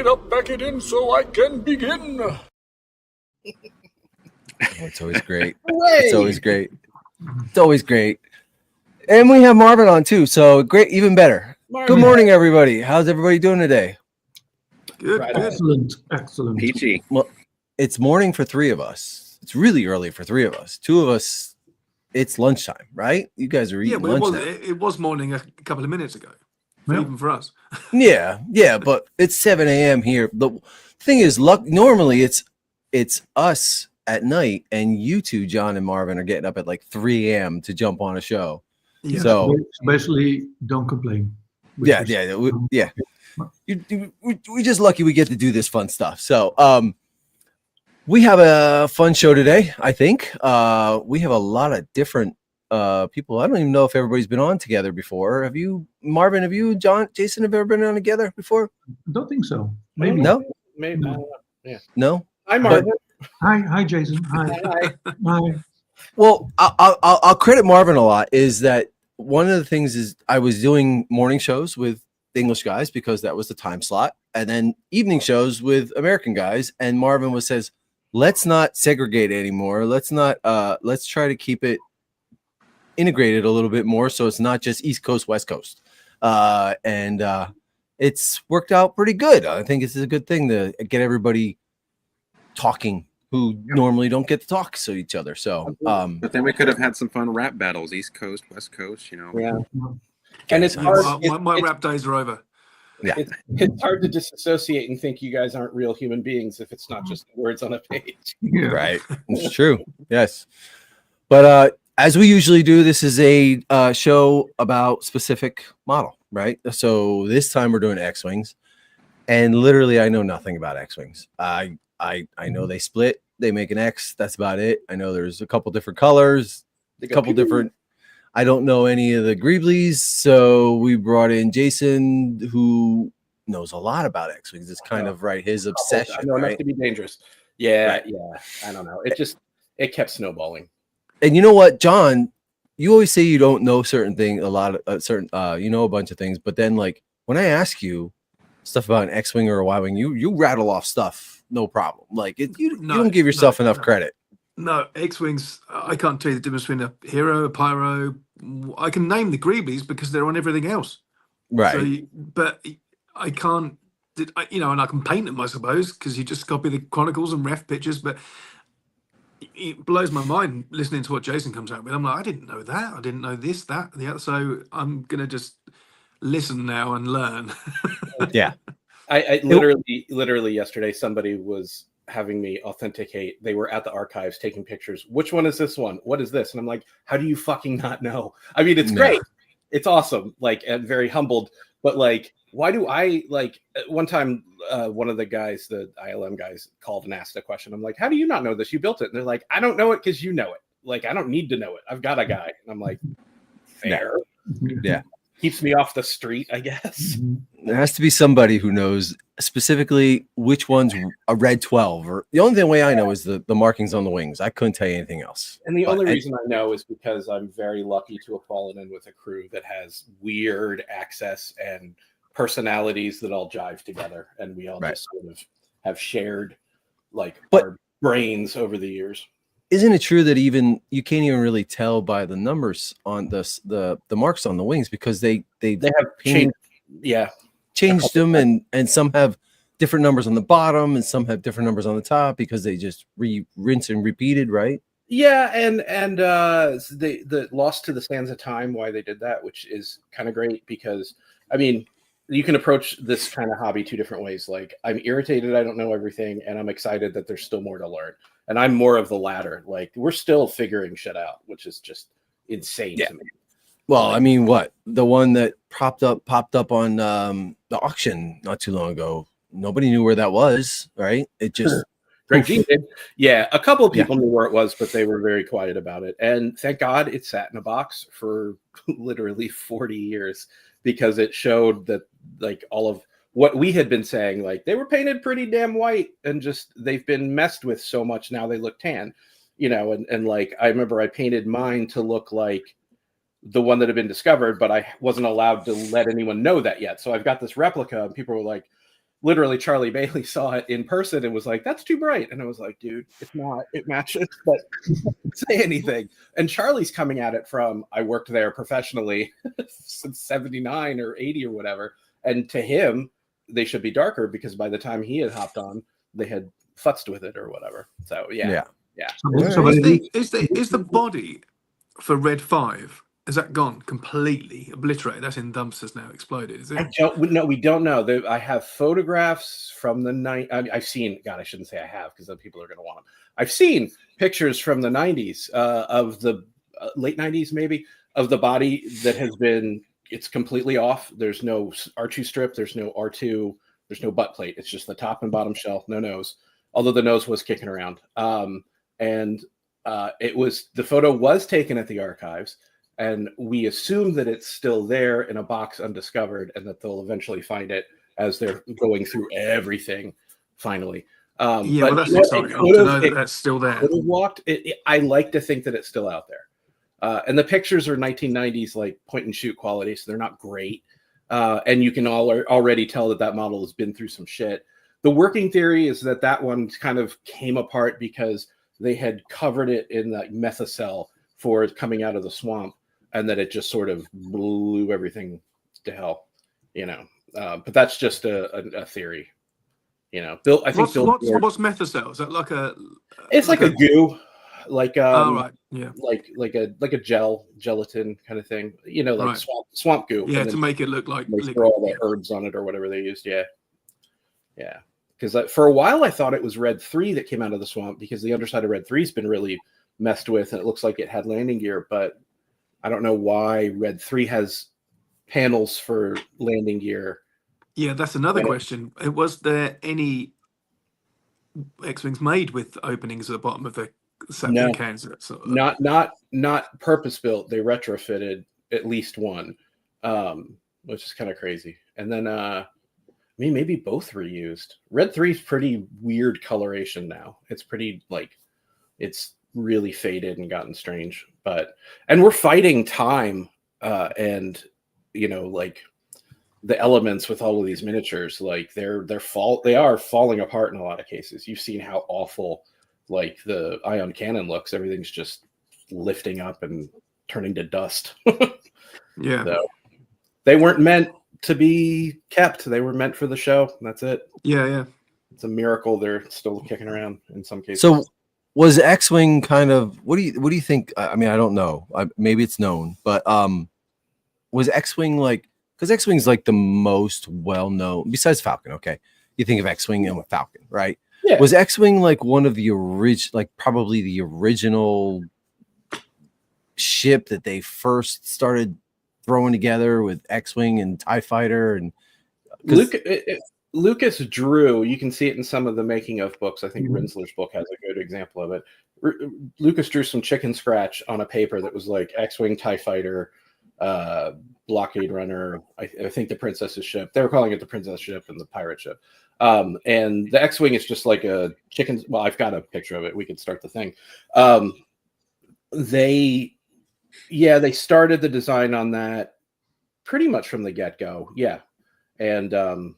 it up, back it in so I can begin. It's always great. It's always great. It's always great. And we have Marvin on too, so great, even better. Marvin. Good morning, everybody. How's everybody doing today? Good. Excellent. Peachy. Well, it's morning for three of us. It's really early for three of us. Two of us, it's lunchtime, right? You guys are eating lunch now. It was morning a couple of minutes ago, even for us. Yeah, but it's 7 a.m. here. The thing is, normally it's us at night, and you two, John and Marvin, are getting up at like 3 a.m. to jump on a show. Yeah. So basically, don't complain. We just lucky we get to do this fun stuff. So we have a fun show today. I think we have a lot of different people. I don't even know if everybody's been on together before. Have you, Marvin? Have you, John, Jason, have ever been on together before? I don't think so. Maybe. No. Maybe. Yeah. No. Hi, Marvin. Hi, Jason. Hi. Well, I'll credit Marvin a lot. Is that one of the things is I was doing morning shows with English guys because that was the time slot, and then evening shows with American guys. And Marvin says, let's not segregate anymore. Let's try to keep it integrated a little bit more, so it's not just East Coast, West Coast. And it's worked out pretty good. I think this is a good thing to get everybody talking who normally don't get to talk to each other. So, but then we could have had some fun rap battles, East Coast, West Coast, Yeah. And it's hard. My rap days are over. Yeah. It's hard to disassociate and think you guys aren't real human beings if it's not just words on a page. Yeah. Right. It's true. Yes. But as we usually do, this is a show about specific model, right? So this time we're doing X-Wings, and literally I know nothing about X-Wings. I know they split, they make an X. That's about it. I know there's a couple different colors, a couple different. I don't know any of the Greeblies, so we brought in Jason, who knows a lot about X-Wings. It's kind of his obsession. I know enough right? to be dangerous. Yeah, Right. yeah. I don't know. It kept snowballing. And you know what, John? You always say you don't know certain things, you know a bunch of things, but then like when I ask you stuff about an X-Wing or a Y-Wing, you rattle off stuff, no problem. Like you don't give yourself enough credit. No, X-Wings, I can't tell you the difference between a hero, a pyro. I can name the Greeblies because they're on everything else. Right. So, but I can't, and I can paint them, I suppose, because you just copy the Chronicles and ref pictures. But it blows my mind listening to what Jason comes out with. I'm like, I didn't know that. I didn't know this, that, the other. So I'm going to just listen now and learn. Yeah. I literally yesterday, somebody was having me authenticate. They were at the archives taking pictures. Which one is this one? What is this? And I'm like, how do you fucking not know? I mean, it's great. It's awesome. Like, and very humbled. But like, why do I like one time one of the guys, the ILM guys, called and asked a question. I'm like, how do you not know this? You built it. And they're like, I don't know it because you know it. Like, I don't need to know it. I've got a guy. And I'm like, fair. Yeah. Keeps me off the street, I guess. There has to be somebody who knows specifically which one's a red 12. Or the only way I know is the markings on the wings. I couldn't tell you anything else. And the only reason I know is because I'm very lucky to have fallen in with a crew that has weird access and personalities that all jive together. And we all just sort of have shared our brains over the years. Isn't it true that even you can't even really tell by the numbers on the marks on the wings because they have changed them and some have different numbers on the bottom and some have different numbers on the top because they just rinse and repeated, right? Yeah, and the lost to the sands of time why they did that, which is kind of great because I mean you can approach this kind of hobby two different ways. Like I'm irritated, I don't know everything, and I'm excited that there's still more to learn. And I'm more of the latter. Like we're still figuring shit out, which is just insane to me. Well, I mean, what the one that popped up on the auction not too long ago. Nobody knew where that was, right? It just Greg G did. Yeah, a couple of people knew where it was, but they were very quiet about it. And thank God it sat in a box for literally 40 years because it showed that like all of what we had been saying, like they were painted pretty damn white and just they've been messed with so much now they look tan, and like I remember I painted mine to look like the one that had been discovered, but I wasn't allowed to let anyone know that yet. So I've got this replica and people were like, literally Charlie Bailey saw it in person and was like, "That's too bright," and I was like, "Dude, it's not. It matches." But say anything. And Charlie's coming at it from, I worked there professionally since 79 or 80 or whatever. And to him, they should be darker because by the time he had hopped on, they had futzed with it or whatever. So yeah. So Is the body for Red 5, has that gone completely obliterated? That's in dumpsters now, exploded, is it? We don't know. I have photographs from the night. I've seen, God, I shouldn't say I have because then people are going to want them. I've seen pictures from the 90s of the late 90s, maybe, of the body that has been, it's completely off. There's no R2 strip. There's no R2. There's no butt plate. It's just the top and bottom shell, no nose, although the nose was kicking around. The photo was taken at the archives. And we assume that it's still there in a box undiscovered and that they'll eventually find it as they're going through everything finally. Well, that's exciting to know that that's still there. I like to think that it's still out there. And the pictures are 1990s, like point and shoot quality, so they're not great. And you can already tell that model has been through some shit. The working theory is that one kind of came apart because they had covered it in like methacell for coming out of the swamp. And that it just sort of blew everything to hell, But that's just a theory, Bill. I think what's methacell? Is that like a? It's like a goo, like right, yeah, like a gelatin kind of thing, like right. swamp goo. Yeah, to make it look like they throw all the herbs on it or whatever they used. Yeah. Because for a while I thought it was Red 3 that came out of the swamp because the underside of Red 3's been really messed with and it looks like it had landing gear, but I don't know why Red 3 has panels for landing gear. Yeah, that's another question. Was there any X-Wings made with openings at the bottom of the cans? Not purpose-built. They retrofitted at least one, which is kind of crazy. And then maybe both reused. Red 3 is pretty weird coloration now. It's pretty it's really faded and gotten strange, and we're fighting time and the elements with all of these miniatures, they are falling apart in a lot of cases. You've seen how awful the ion cannon looks. Everything's just lifting up and turning to dust. Yeah. So they weren't meant to be kept. They were meant for the show. That's it. Yeah. It's a miracle they're still kicking around in some cases. So was X-Wing kind of, what do you think? I mean, I don't know. Maybe it's known, but was X-Wing because X-Wing's the most well-known, besides Falcon, okay? You think of X-Wing and Falcon, right? Yeah. Was X-Wing one of the original, probably the original ship that they first started throwing together with X-Wing and TIE Fighter? And Lucas drew, you can see it in some of the making of books. I think Rinsler's book has a good example of it. Lucas drew some chicken scratch on a paper that was X-Wing, TIE Fighter, blockade runner, I think the princess's ship. They were calling it the princess ship and the pirate ship. And the X-Wing is just like a chicken. Well, I've got a picture of it. We could start the thing. They started the design on that pretty much from the get-go. Yeah. And the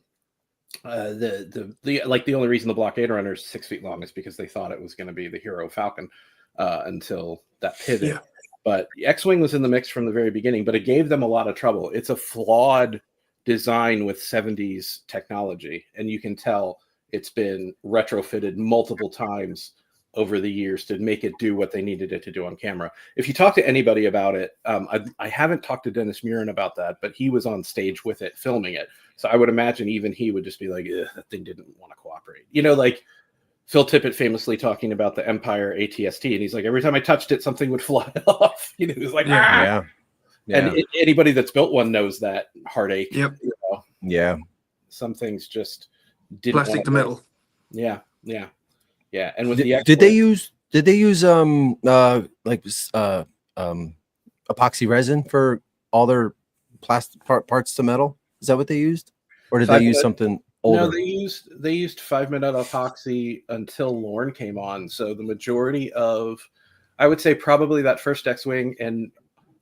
only reason the blockade runner is 6 feet long is because they thought it was going to be the hero Falcon until that pivot. Yeah. But X-Wing was in the mix from the very beginning, but it gave them a lot of trouble. It's a flawed design with 70s technology, and you can tell it's been retrofitted multiple times over the years to make it do what they needed it to do on camera. If you talk to anybody about it, I haven't talked to Dennis Murin about that, but he was on stage with it, filming it. So I would imagine even he would just be like, that thing didn't want to cooperate. Phil Tippett famously talking about the Empire ATST, and he's like, every time I touched it, something would fly off. He was like, yeah. And anybody that's built one knows that heartache. Yep. Yeah. Some things just didn't plastic to metal. Yeah. And with did they use epoxy resin for all their plastic parts to metal? Is that what they used, or did they use something older? No, they used 5-minute epoxy until Lorne came on. So the majority of, I would say, probably that first X-Wing and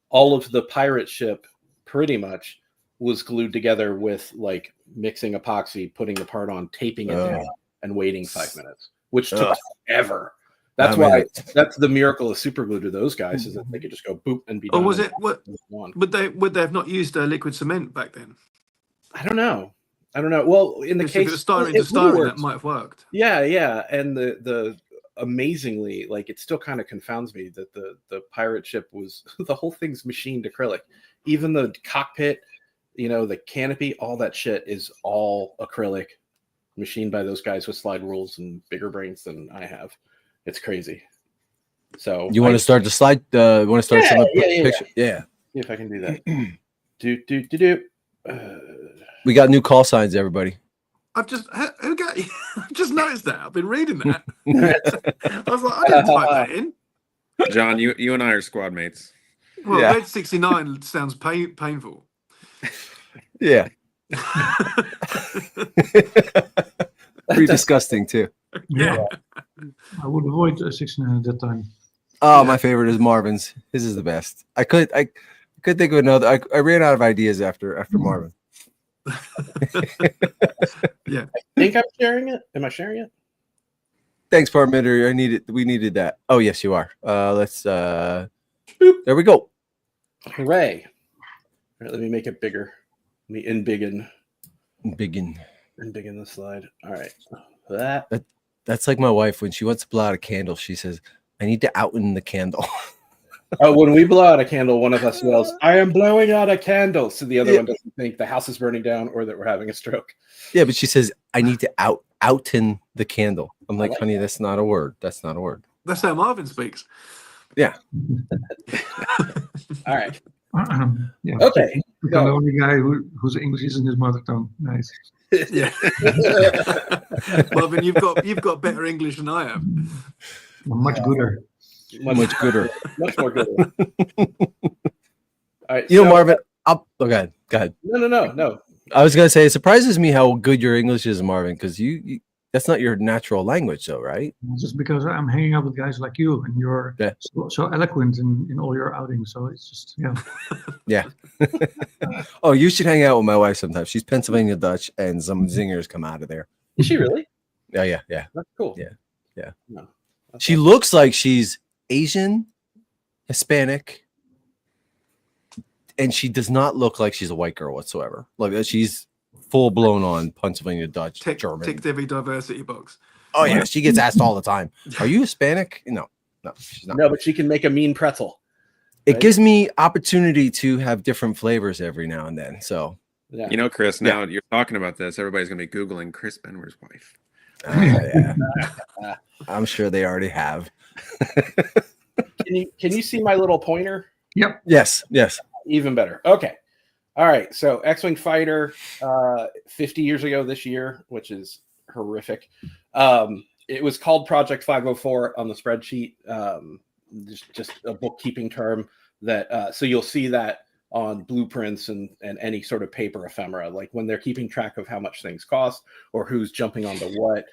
all of the pirate ship pretty much was glued together with like mixing epoxy, putting the part on, taping it down, and waiting 5 minutes, which took forever. That's why that's the miracle of super glue to those guys, is that they could just go boop and be done. Or was it what? Would they have not used liquid cement back then? I don't know. Well, in the case if it was styrene to styrene, that might have worked. Yeah, and the amazingly, like, it still kind of confounds me that the pirate ship was the whole thing's machined acrylic. Even the cockpit, the canopy, all that shit is all acrylic, machined by those guys with slide rules and bigger brains than I have. It's crazy. So you want to start the slide? You want to start some picture? Yeah. See if I can do that. do. We got new call signs, everybody. I've just noticed that. I've been reading that. I was like, I didn't type that in. John, you and I are squad mates. Well, Red 69 sounds painful. Yeah. Pretty disgusting too. Yeah. I would avoid 69 at that time. Oh, my favorite is Marvin's. His is the best. I could think of another. I ran out of ideas after Marvin. Yeah. I think I'm sharing it. Am I sharing it? Thanks, Parmitter. We needed that. Oh, yes, you are. Let's there we go. Hooray. All right, let me make it bigger. Let me embiggen the slide. All right. That's like my wife when she wants to blow out a candle. She says, "I need to outen the candle." Oh, when we blow out a candle, one of us yells, "I am blowing out a candle," so the other one doesn't think the house is burning down or that we're having a stroke. Yeah, but she says, "I need to outen the candle." I'm like, honey, that's not a word. That's not a word. That's how Marvin speaks. Yeah. All right. Yeah. Okay. The only guy whose English isn't his mother tongue. Nice. Yeah. Marvin, you've got better English than I have. Much gooder. Much gooder. Much more good. All right. Marvin, go ahead. No. I was gonna say, it surprises me how good your English is, Marvin, because you that's not your natural language, though, right? Just because I'm hanging out with guys like you, and you're so eloquent in all your outings. So it's just Yeah. Oh, you should hang out with my wife sometime. She's Pennsylvania Dutch, and some zingers come out of there. Is she really? Yeah. That's cool. Yeah. No, she looks like she's Asian, Hispanic, and she does not look like she's a white girl whatsoever. Like, she's full blown on Pennsylvania Dutch, German. Ticked every diversity box. Oh yeah, she gets asked all the time, "Are you Hispanic?" No, she's not. No, but she can make a mean pretzel. It gives me opportunity to have different flavors every now and then. So, Chris, now you're talking about this, everybody's gonna be Googling Chris Benwer's wife. Yeah. I'm sure they already have. Can you see my little pointer? Yep. Yes. Even better. Okay. All right. So X-Wing fighter, 50 years ago this year, which is horrific. It was called Project 504 on the spreadsheet. Just a bookkeeping term that, so you'll see that on blueprints and any sort of paper ephemera, like when they're keeping track of how much things cost or who's jumping onto what.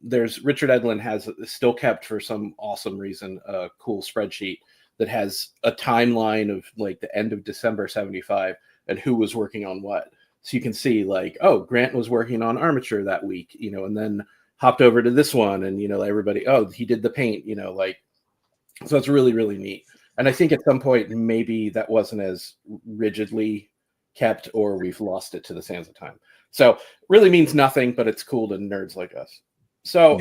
There's Richard Edlin has still kept, for some awesome reason, a cool spreadsheet that has a timeline of like the end of December 75 and who was working on what. So you can see like, oh, Grant was working on armature that week, and then hopped over to this one, and everybody, oh, he did the paint, so it's really, really neat. And I think at some point maybe that wasn't as rigidly kept, or we've lost it to the sands of time. So really means nothing, but it's cool to nerds like us. So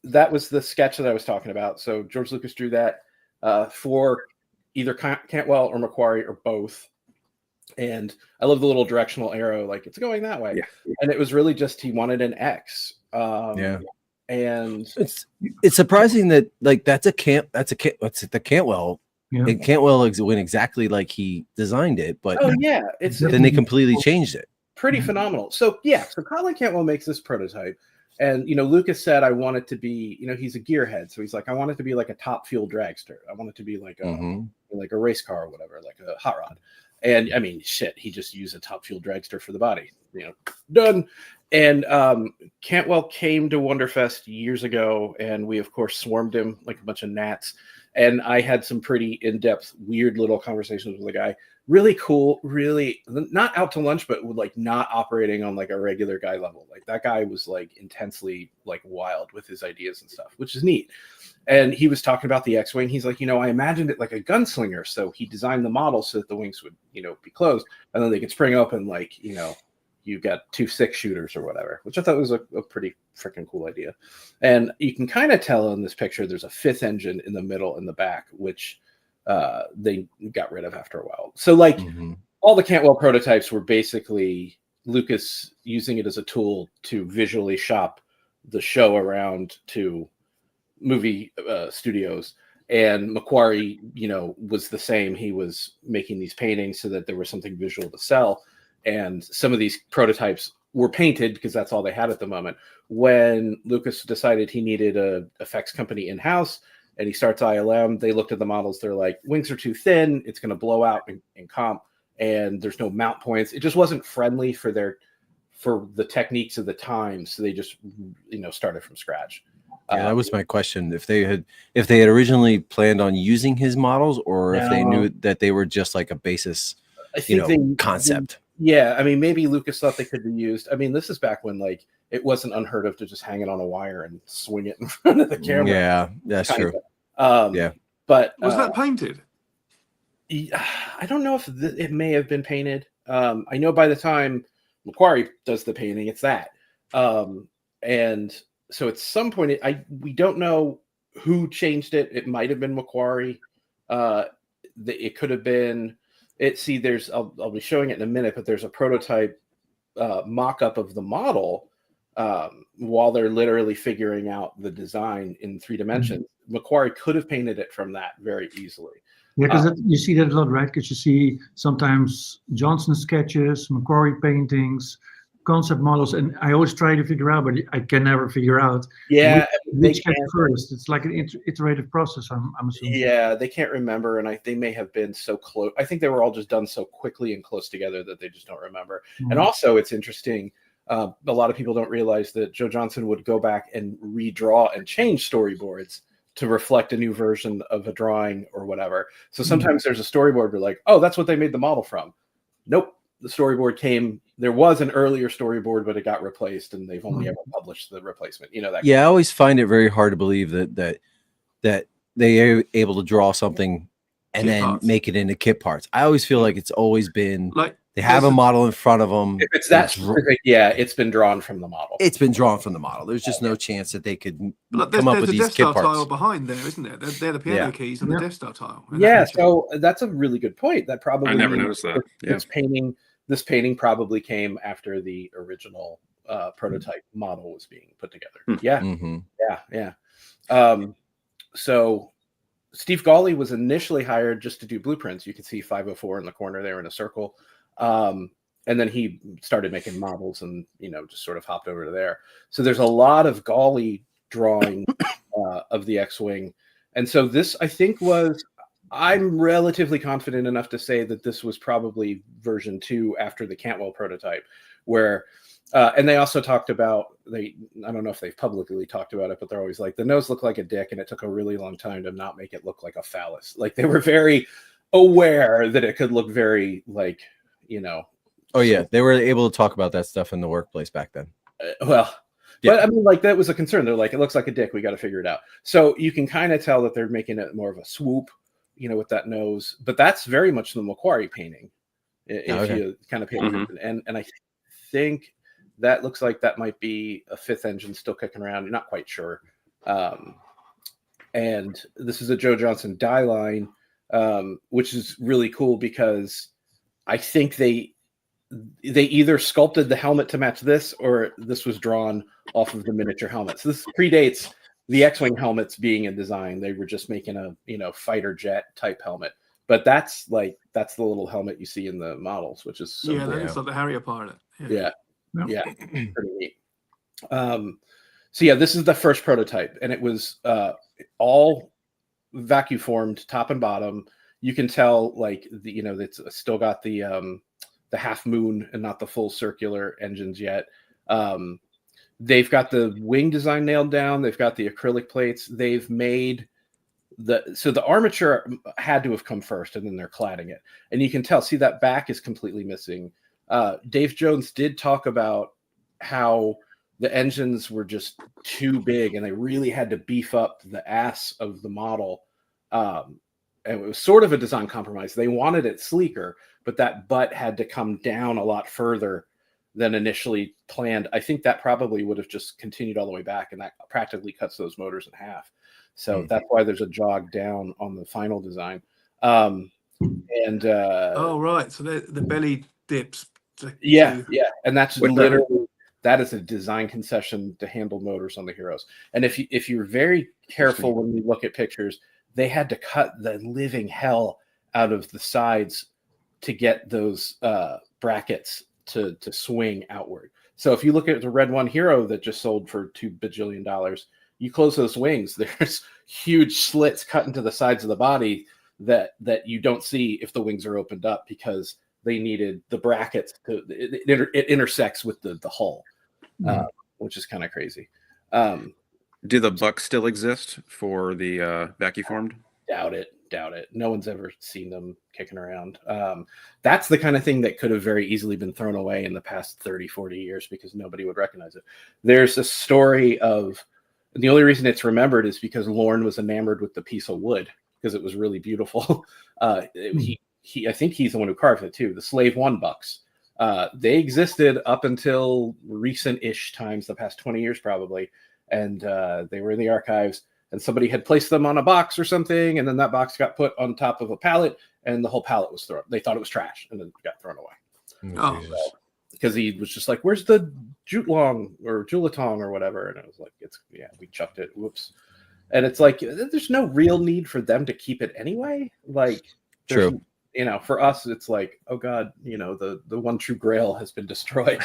that was the sketch that I was talking about. So George Lucas drew that for either Cantwell or Macquarie or both. And I love the little directional arrow, like it's going that way. Yeah. And it was really just, he wanted an X. And it's surprising that like that's the Cantwell. Yeah. And Cantwell went exactly like he designed it, but then they completely changed it. Pretty phenomenal. So Colin Cantwell makes this prototype, and Lucas said, I want it to be, he's a gearhead, so he's like, I want it to be like a top fuel dragster. I want it to be like a race car or whatever, like a hot rod. And I mean, shit, he just used a top fuel dragster for the body. Done. And Cantwell came to Wonderfest years ago, and we of course swarmed him like a bunch of gnats. And I had some pretty in-depth, weird little conversations with the guy. really cool, really not out to lunch, but like not operating on like a regular guy level. Like that guy was like intensely like wild with his ideas and stuff, which is neat. And he was talking about the X-Wing. He's like, I imagined it like a gunslinger. So he designed the model so that the wings would, be closed and then they could spring open like, you got 2 6-shooters or whatever, which I thought was a pretty freaking cool idea. And you can kind of tell in this picture, there's a 5th engine in the middle and the back, which they got rid of after a while. So like all the Cantwell prototypes were basically Lucas using it as a tool to visually shop the show around to movie studios. And Macquarie, was the same. He was making these paintings so that there was something visual to sell. And some of these prototypes were painted because that's all they had at the moment. When Lucas decided he needed a effects company in-house and he starts ILM, they looked at the models. They're like, wings are too thin. It's going to blow out in comp. And there's no mount points. It just wasn't friendly for the techniques of the time. So they just, started from scratch. Yeah, that was my question. If they had originally planned on using his models, or if they knew that they were just like a basis, I think concept. Yeah, I mean, maybe Lucas thought they could be used. I mean, this is back when like it wasn't unheard of to just hang it on a wire and swing it in front of the camera. Yeah, that's true. Yeah, but was that painted? I don't know if it may have been painted. I know by the time Macquarie does the painting, it's that. And so at some point, we don't know who changed it. It might have been Macquarie. It could have been. I'll be showing it in a minute, but there's a prototype mock-up of the model while they're literally figuring out the design in 3 dimensions. Macquarie could have painted it from that very easily. Yeah, because you see that a lot, right? Because you see sometimes Johnson sketches, Macquarie paintings, concept models, and I always try to figure out, but I can never figure out. Yeah, which came first. It's like an iterative process. I'm assuming. Yeah, they can't remember, and they may have been so close. I think they were all just done so quickly and close together that they just don't remember. And also, it's interesting. A lot of people don't realize that Joe Johnson would go back and redraw and change storyboards to reflect a new version of a drawing or whatever. So sometimes there's a storyboard where like, oh, that's what they made the model from. Nope. The storyboard there was an earlier storyboard, but it got replaced and they've only ever published the replacement. I always find it very hard to believe that they are able to draw something and then make it into kit parts. I always feel like it's always been like they have a model in front of them. If it's that specific, it's been drawn from the model. It's been drawn from the model. There's just no chance that they could come up with these kit parts. There's a Death Star tile behind there, isn't there? They're the piano keys and the Death Star tile. Yeah, so that's a really good point. That probably I never noticed that. This painting probably came after the original prototype model was being put together. Yeah. So Steve Gawley was initially hired just to do blueprints. You can see 504 in the corner there in a circle. And then he started making models and, just sort of hopped over to there. So there's a lot of Gawley drawing of the X-Wing. And so this, I think, I'm relatively confident enough to say that this was probably version 2 after the Cantwell prototype, where, and they also talked about, I don't know if they've publicly talked about it, but they're always like, the nose looked like a dick and it took a really long time to not make it look like a phallus. Like they were very aware that it could look very like, Oh yeah. They were able to talk about that stuff in the workplace back then. But I mean, like that was a concern. They're like, it looks like a dick. We got to figure it out. So you can kind of tell that they're making it more of a swoop, with that nose, but that's very much the Macquarie painting. If you kind of pay attention, and I think that looks like that might be a 5th engine still kicking around. You're not quite sure. And this is a Joe Johnson die line, which is really cool because I think they either sculpted the helmet to match this, or this was drawn off of the miniature helmet. So this predates the X-Wing helmets being in design. They were just making a fighter jet type helmet. But that's the little helmet you see in the models, which is that looks like the Harrier pilot. Yeah. Pretty neat. So this is the first prototype, and it was all vacuum formed top and bottom. You can tell it's still got the half moon and not the full circular engines yet. They've got the wing design nailed down. They've got the acrylic plates. They've made the armature had to have come first, and then they're cladding it, and you can tell. See, that back is completely missing. Dave Jones did talk about how the engines were just too big, and they really had to beef up the ass of the model. And it was sort of a design compromise. They wanted it sleeker, but that butt had to come down a lot further than initially planned. I think that probably would have just continued all the way back, and that practically cuts those motors in half. So that's why there's a jog down on the final design. Oh right, so the belly dips. Yeah, and that's literally that is a design concession to handle motors on the Heroes. And if you're very careful when you look at pictures, they had to cut the living hell out of the sides to get those brackets to swing outward. So if you look at the Red One Hero that just sold for $2 bajillion, you close those wings, there's huge slits cut into the sides of the body that you don't see if the wings are opened up, because they needed the brackets to it intersects with the hull, which is kind of crazy. Do the bucks still exist for the vacuformed? Doubt it. No one's ever seen them kicking around. That's the kind of thing that could have very easily been thrown away in the past 30, 40 years because nobody would recognize it. There's a story of, the only reason it's remembered is because Lorne was enamored with the piece of wood because it was really beautiful. I think he's the one who carved it too. The Slave One bucks. They existed up until recent-ish times, the past 20 years probably, and they were in the archives. And somebody had placed them on a box or something, and then that box got put on top of a pallet, and the whole pallet was thrown. They thought it was trash, and then it got thrown away. Because he was just like, "Where's the jutelong or juletong or whatever?" And I was like, we chucked it. Whoops. And it's like, there's no real need for them to keep it anyway. Like, true. For us, it's like, oh God, the one true grail has been destroyed.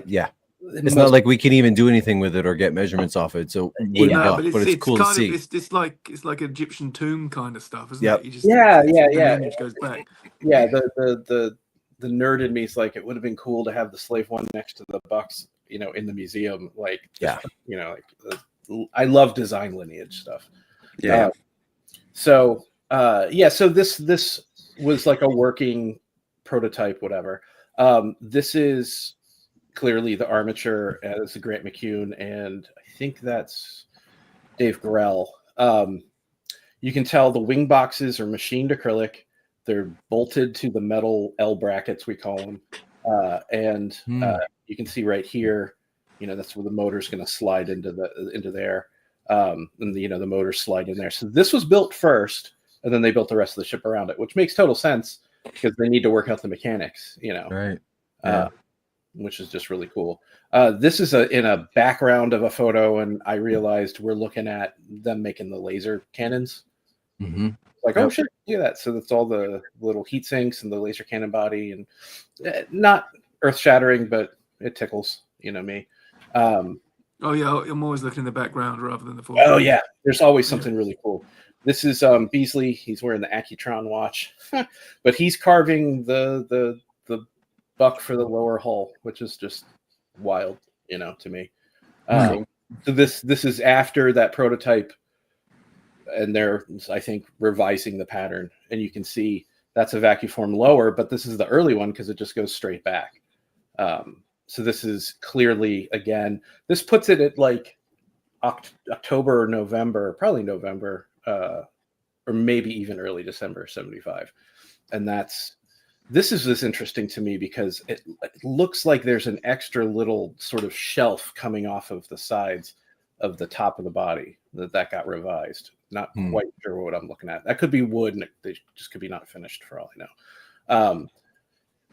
Yeah. It's not like we can even do anything with it or get measurements off it. So but it's cool to see. It's like Egyptian tomb kind of stuff, isn't it? You just, the image goes back. Yeah, the nerd in me is like, it would have been cool to have the Slave One next to the bucks, in the museum. I love design lineage stuff. Yeah. So this was like a working prototype, whatever. This is clearly the armature as a Grant McCune, and I think that's Dave Gorell. You can tell the wing boxes are machined acrylic. They're bolted to the metal L brackets, we call them. You can see right here, that's where the motor's going to slide into there. And the motors slide in there. So this was built first, and then they built the rest of the ship around it, which makes total sense because they need to work out the mechanics, Right. Yeah. Which is just really cool. This is in a background of a photo, and I realized we're looking at them making the laser cannons. Mm-hmm. Like, oh shit, look at that. So that's all the little heat sinks and the laser cannon body, and not earth shattering, but it tickles, me. Oh yeah, I'm always looking in the background rather than the foreground. Oh yeah, there's always something really cool. This is Beasley. He's wearing the Accutron watch, but he's carving the buck for the lower hull, which is just wild, to me. So this is after that prototype, and they're, I think, revising the pattern, and you can see that's a vacuform lower, but this is the early one because it just goes straight back. So this is clearly, again, this puts it at like October or November, probably November, or maybe even early December 75. And this is interesting to me because it looks like there's an extra little sort of shelf coming off of the sides of the top of the body that got revised. Not quite sure what I'm looking at. That could be wood, and they just could be not finished for all I know.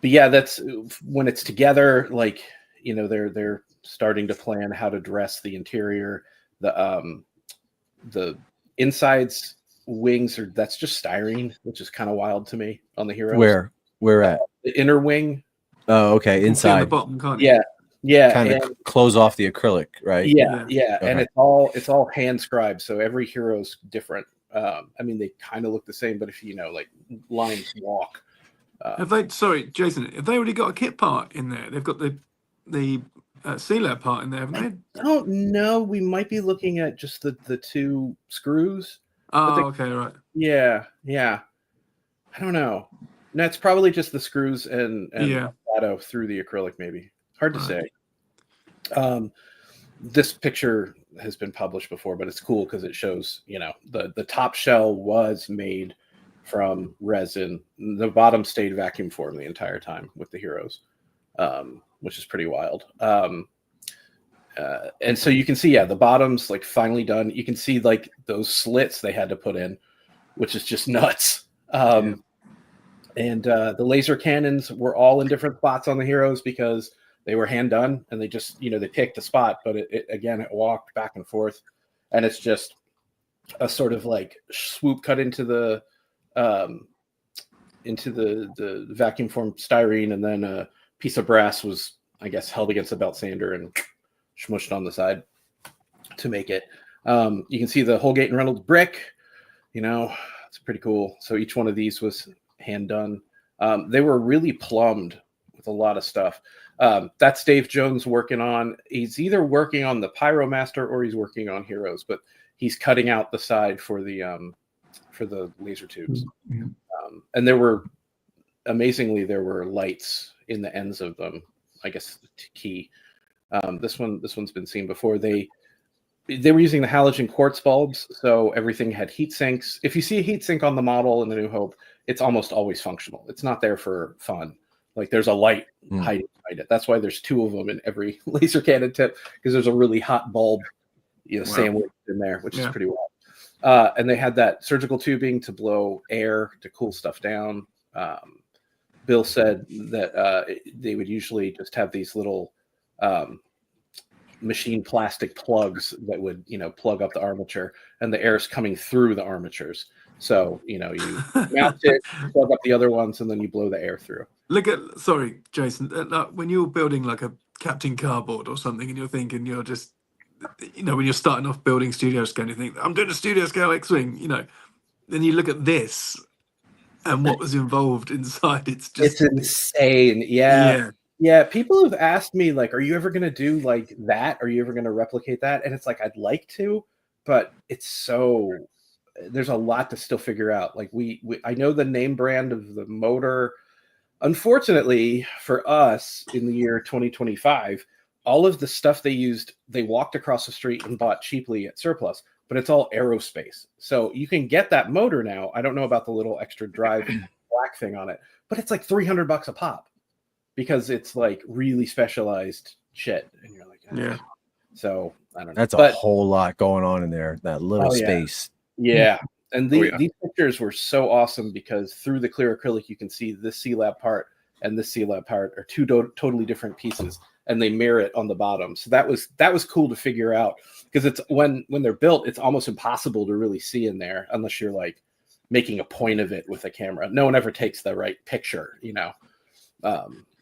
But yeah, that's when it's together. Like, they're starting to plan how to dress the interior. The insides wings that's just styrene, which is kind of wild to me on the Heroes. Where at? The inner wing. Oh, okay, inside. The bottom, can't you? Yeah. Kind of close off the acrylic, right? Yeah. Okay. And it's all hand scribed, so every hero's different. They kind of look the same, but if like lines walk. Jason, have they already got a kit part in there? They've got the sealer part in there, haven't they? I don't know. We might be looking at just the two screws. Oh, they- okay, right. Yeah. I don't know. That's probably just the screws and Yeah. shadow through the acrylic. Maybe hard to Right. say. This picture has been published before, but it's cool because it shows, the top shell was made from resin. The bottom stayed vacuum formed the entire time with the heroes, which is pretty wild. And so you can see, the bottom's like finally done. You can see like those slits they had to put in, which is just nuts. And the laser cannons were all in different spots on the heroes because they were hand done, and they just, they picked a spot, but it walked back and forth, and it's just a sort of like swoop cut into the vacuum formed styrene, and then a piece of brass was, I guess, held against a belt sander and smushed on the side to make it. You can see the Holgate and Reynolds brick. It's pretty cool. So each one of these was hand done. They were really plumbed with a lot of stuff. That's Dave Jones working on. He's either working on the Pyromaster or he's working on Heroes, but he's cutting out the side for the laser tubes. Yeah. And there were lights in the ends of them. I guess key. This one's been seen before. They were using the halogen quartz bulbs, so everything had heat sinks. If you see a heat sink on the model in the New Hope, it's almost always functional. It's not there for fun. Like there's a light hiding behind it. That's why there's 2 of them in every laser cannon tip, because there's a really hot bulb, sandwiched in there, which is pretty wild. And they had that surgical tubing to blow air to cool stuff down. Bill said that they would usually just have these little machine plastic plugs that would, plug up the armature, and the air's coming through the armatures. So, you mount it, plug up the other ones, and then you blow the air through. Sorry, Jason, when you're building like a Captain Cardboard or something, and you're thinking you're just, when you're starting off building studio scale, you think, I'm doing a studio scale X-Wing, then you look at this and what was involved inside. It's insane. Yeah. People have asked me, like, are you ever going to do like that? Are you ever going to replicate that? And it's like, I'd like to, but there's a lot to still figure out. Like I know the name brand of the motor. Unfortunately for us, in the year 2025, all of the stuff they used, they walked across the street and bought cheaply at surplus, but it's all aerospace. So you can get that motor now. I don't know about the little extra drive black thing on it, but it's like $300 a pop because it's like really specialized shit. And you're like, yeah. So I don't know. That's a whole lot going on in there. That little space. Yeah. And these pictures were so awesome because through the clear acrylic, you can see this C-Lab part and this C-Lab part are 2 totally different pieces, and they mirror it on the bottom. So that was cool to figure out, because it's when they're built, it's almost impossible to really see in there unless you're like making a point of it with a camera. No one ever takes the right picture,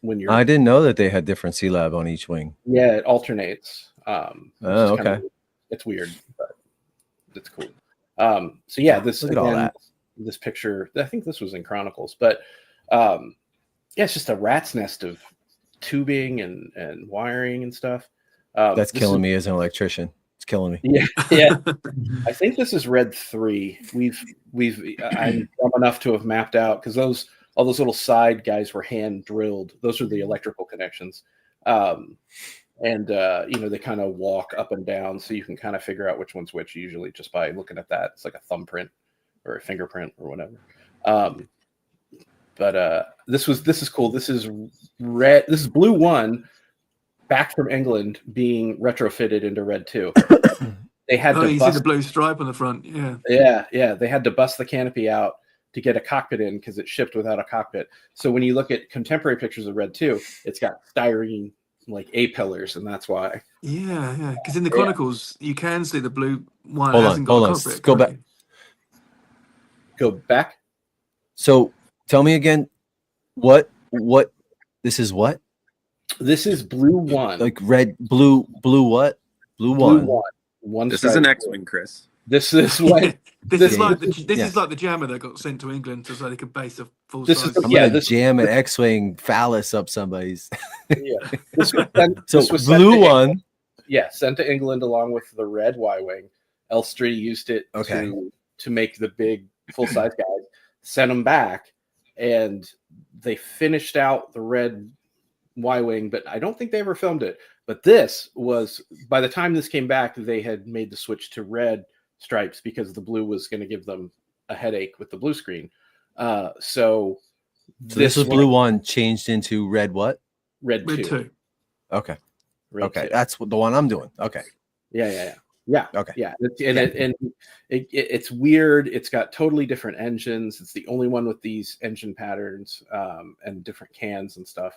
when you're. I didn't know that they had different C-Lab on each wing. Yeah, it alternates. Okay. It's weird, but it's cool. So yeah, Look at all that. This picture, I think this was in Chronicles, but it's just a rat's nest of tubing and wiring and stuff. That's killing me as an electrician. It's killing me. Yeah. I think this is Red 3. I'm dumb enough to have mapped out, because all those little side guys were hand drilled. Those are the electrical connections. And they kind of walk up and down, so you can kind of figure out which one's which usually just by looking at that. It's like a thumbprint or a fingerprint or whatever. But this is cool. This is red. This is Blue 1 back from England being retrofitted into Red 2. They had to you bust see the blue stripe on the front. Yeah. Yeah. They had to bust the canopy out to get a cockpit in because it shipped without a cockpit. So when you look at contemporary pictures of Red 2, it's got styrene like A-pillars, and that's why. Yeah. Because in the Chronicles, you can see the Blue 1 Hold hasn't on. got a cockpit. Go back. Go back. So tell me again, what this is what? This is Blue 1. Like red, blue what? Blue 1. This is an X-Wing, Chris. This is what This is like the jammer that got sent to England so they could base a full size. I'm gonna jam an X-Wing phallus up somebody's. This was Blue 1. Yeah, sent to England along with the red Y-wing. Elstree used it to to make the big full size guys, sent them back, and they finished out the red Y-wing, but I don't think they ever filmed it. But this was, by the time this came back, they had made the switch to red stripes because the blue was going to give them a headache with the blue screen. So this was blue 1 changed into red what? Red 2. 2. Okay. Red okay. 2. That's the one I'm doing. Okay. Yeah. Okay. Yeah. It's weird. It's got totally different engines. It's the only one with these engine patterns and different cans and stuff.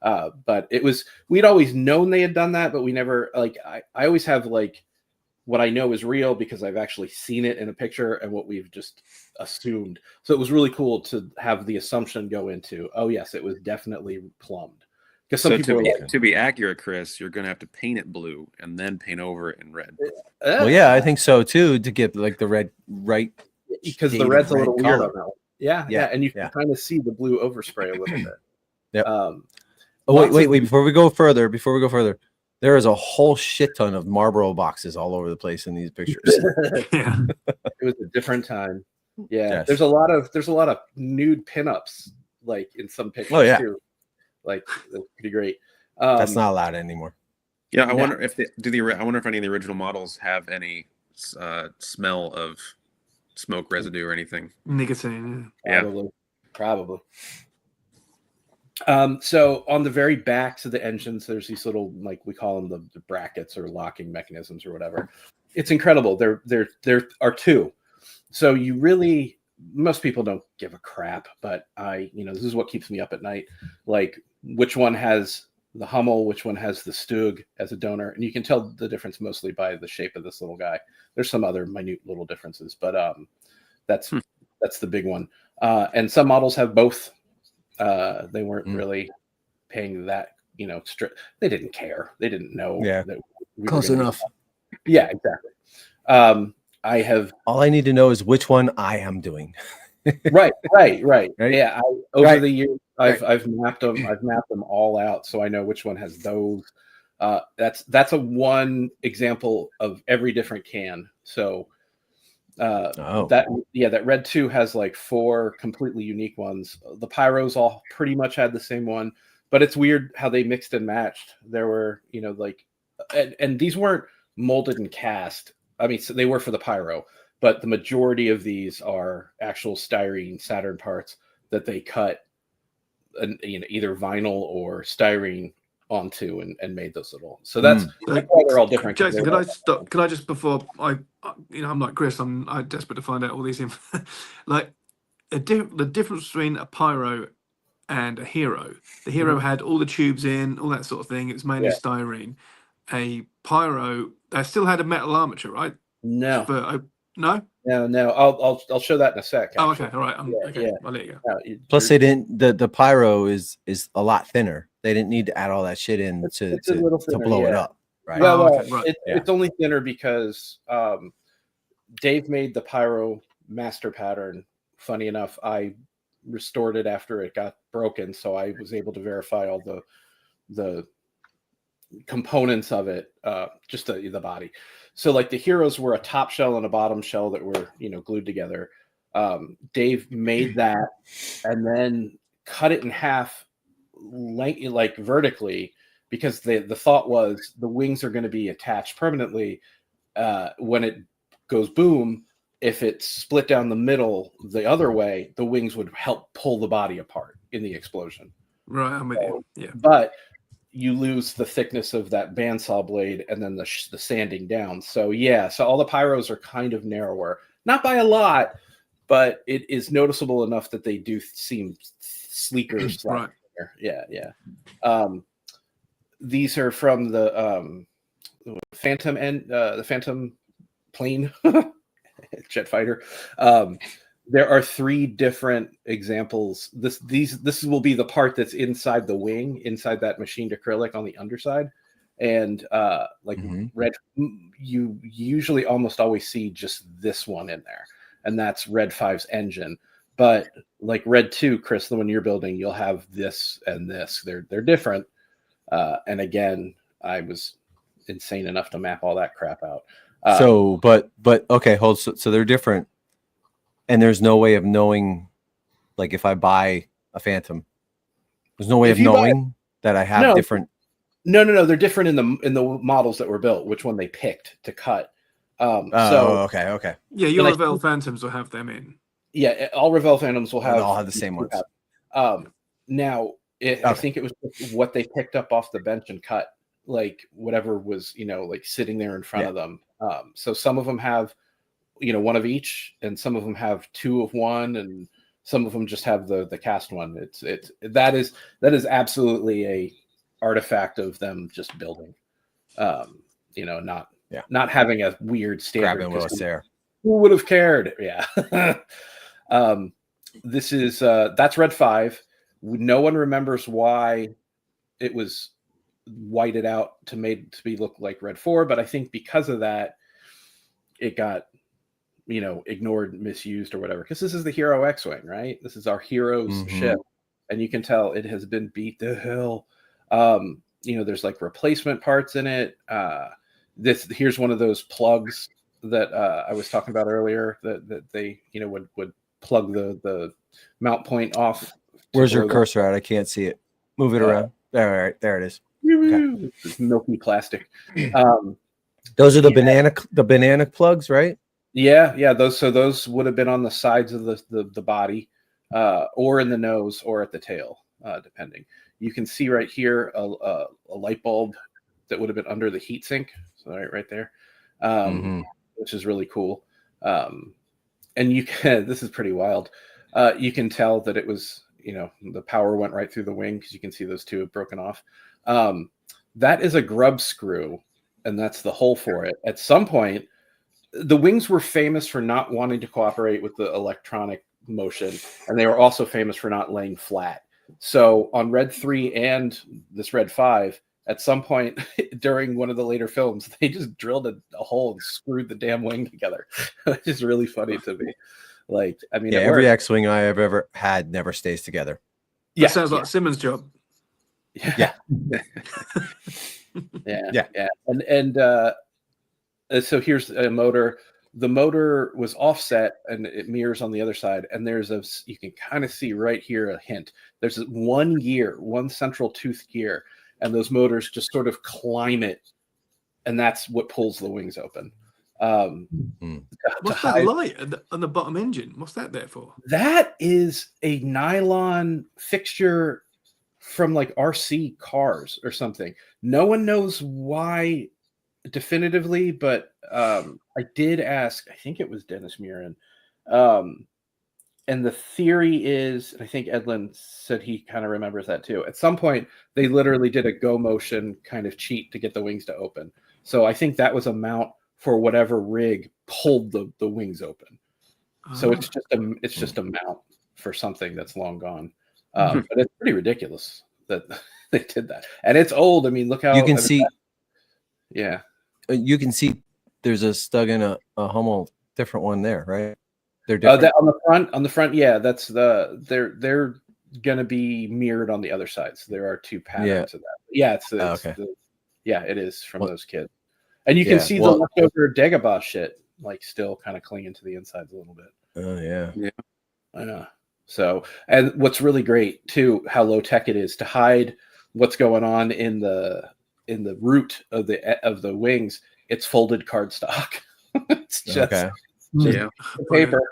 But we'd always known they had done that, but we never, like, I always have, like, what I know is real because I've actually seen it in a picture and what we've just assumed. So it was really cool to have the assumption go into, oh yes, it was definitely plumbed. Because some people to be accurate, Chris, you're going to have to paint it blue and then paint over it in red. Well, yeah, I think so too, to get like the red right, because the red's a little weird on that one. Yeah, and you can yeah. kind of see the blue overspray a little bit. Yep. Wait, before we go further, there is a whole shit ton of Marlboro boxes all over the place in these pictures. Yeah. It was a different time. Yeah. Yes. There's a lot of nude pinups, like, in some pictures too. Like, that's pretty great. That's not allowed anymore. Yeah, I wonder if I wonder if any of the original models have any smell of smoke residue or anything. Nicotine. Probably. So on the very backs of the engines, there's these little, like, we call them the brackets or locking mechanisms or whatever. It's incredible. There are 2. So most people don't give a crap, but this is what keeps me up at night. Like, which one has the Hummel, which one has the Stug as a donor, and you can tell the difference mostly by the shape of this little guy. There's some other minute little differences, but that's the big one. And some models have both. They weren't really paying that, they didn't care. They didn't know. Yeah. That we Close enough. Yeah, exactly. All I need to know is which one I am doing. Right. Yeah. Over the years, I've mapped them. I've mapped them all out, so I know which one has those. That's a one example of every different can. So that Red 2 has like 4 completely unique ones. The Pyros all pretty much had the same one, but it's weird how they mixed and matched. There were, and these weren't molded and cast. I mean, so they were for the Pyro, but the majority of these are actual styrene Saturn parts that they cut, and either vinyl or styrene onto and made those little. So that's why they're all different. Jason, can I stop? Can I just, before I'm like Chris, I'm desperate to find out all these like the difference between a Pyro and a Hero. The Hero had all the tubes in, all that sort of thing. It was mainly styrene. A Pyro, they still had a metal armature, right? No. No. I'll show that in a sec. Oh, okay. All right. Okay. I'll let you go. Plus, they didn't. The Pyro is a lot thinner. They didn't need to add all that shit in to blow it up. Right. It's only thinner because Dave made the Pyro master pattern. Funny enough, I restored it after it got broken, so I was able to verify all the components of it, just the body. So like the Heroes were a top shell and a bottom shell that were glued together. Dave made that and then cut it in half, like vertically, because the thought was the wings are going to be attached permanently. When it goes boom, if it's split down the middle the other way, the wings would help pull the body apart in the explosion. Right, I'm with you. Yeah, but you lose the thickness of that bandsaw blade and then the sanding down. So so all the Pyros are kind of narrower, not by a lot, but it is noticeable enough that they do seem sleeker. Right. Yeah. These are from the Phantom and the Phantom plane jet fighter. There are 3 different examples. This will be the part that's inside the wing, inside that machined acrylic on the underside. And Red, you usually almost always see just this one in there, and that's Red 5's engine. But like Red 2, Chris, the one you're building, you'll have this and this. They're different. And again, I was insane enough to map all that crap out. Okay, hold. So they're different. And there's no way of knowing, like if I buy a Phantom, there's no way If of you buy- knowing that I have No. different. No. They're different in the models that were built. Which one they picked to cut. Okay. Yeah, your But I Revell think- Phantoms will have them in. Yeah, all Revell Phantoms will They'll have. all have the same ones. Now, I think it was what they picked up off the bench and cut, like whatever was, like sitting there in front of them. So some of them have, one of each, and some of them have two of one, and some of them just have the cast one. That is absolutely a artifact of them just building, not having a weird standard. Grabbing Willis there. Who would have cared? Yeah. This is that's Red 5. No one remembers why it was whited out to be look like Red 4, but I think because of that, it got ignored, misused, or whatever. Because this is the Hero X-wing, right? This is our hero's ship, and you can tell it has been beat to hell. There's like replacement parts in it. Here's one of those plugs that I was talking about earlier that they would plug the mount point off. Where's your cursor at? I can't see it. Move it around. All right, there it is. Okay. It's milky plastic. Those are the banana plugs, right? Yeah. Those would have been on the sides of the body, or in the nose, or at the tail, depending. You can see right here a light bulb that would have been under the heatsink, so right there, which is really cool. And you can. This is pretty wild. You can tell that it was, the power went right through the wing because you can see those two have broken off. That is a grub screw, and that's the hole for it. At some point, the wings were famous for not wanting to cooperate with the electronic motion, and they were also famous for not laying flat. So on Red 3 and this Red 5, at some point during one of the later films, they just drilled a hole and screwed the damn wing together. It's just really funny to me. Like, I mean, every X-wing I have ever had never stays together. That sounds like Simmons' job. Yeah. And so here's a motor. The motor was offset, and it mirrors on the other side. And you can kind of see right here a hint. There's one central tooth gear, and those motors just sort of climb it, and that's what pulls the wings open. What's that light on the bottom engine? What's that there for? That is a nylon fixture from like RC cars or something. No one knows why definitively, but I did ask, I think it was Dennis Murin. And the theory is, and I think Edlin said he kind of remembers that too. At some point, they literally did a go motion kind of cheat to get the wings to open. So I think that was a mount for whatever rig pulled the wings open. So it's just a mount for something that's long gone. But it's pretty ridiculous that they did that, and it's old. I mean, look how you can see. You can see there's a Stug and a Hummel different one there, right? They're different. That on the front, yeah. That's they're gonna be mirrored on the other side. So there are two patterns of that. Yeah, it's okay. It is from those kids, and you can see the leftover Dagobah shit like still kind of clinging to the insides a little bit. Oh yeah. So, and what's really great too, how low tech it is to hide what's going on in the root of the wings. It's folded cardstock. It's just paper.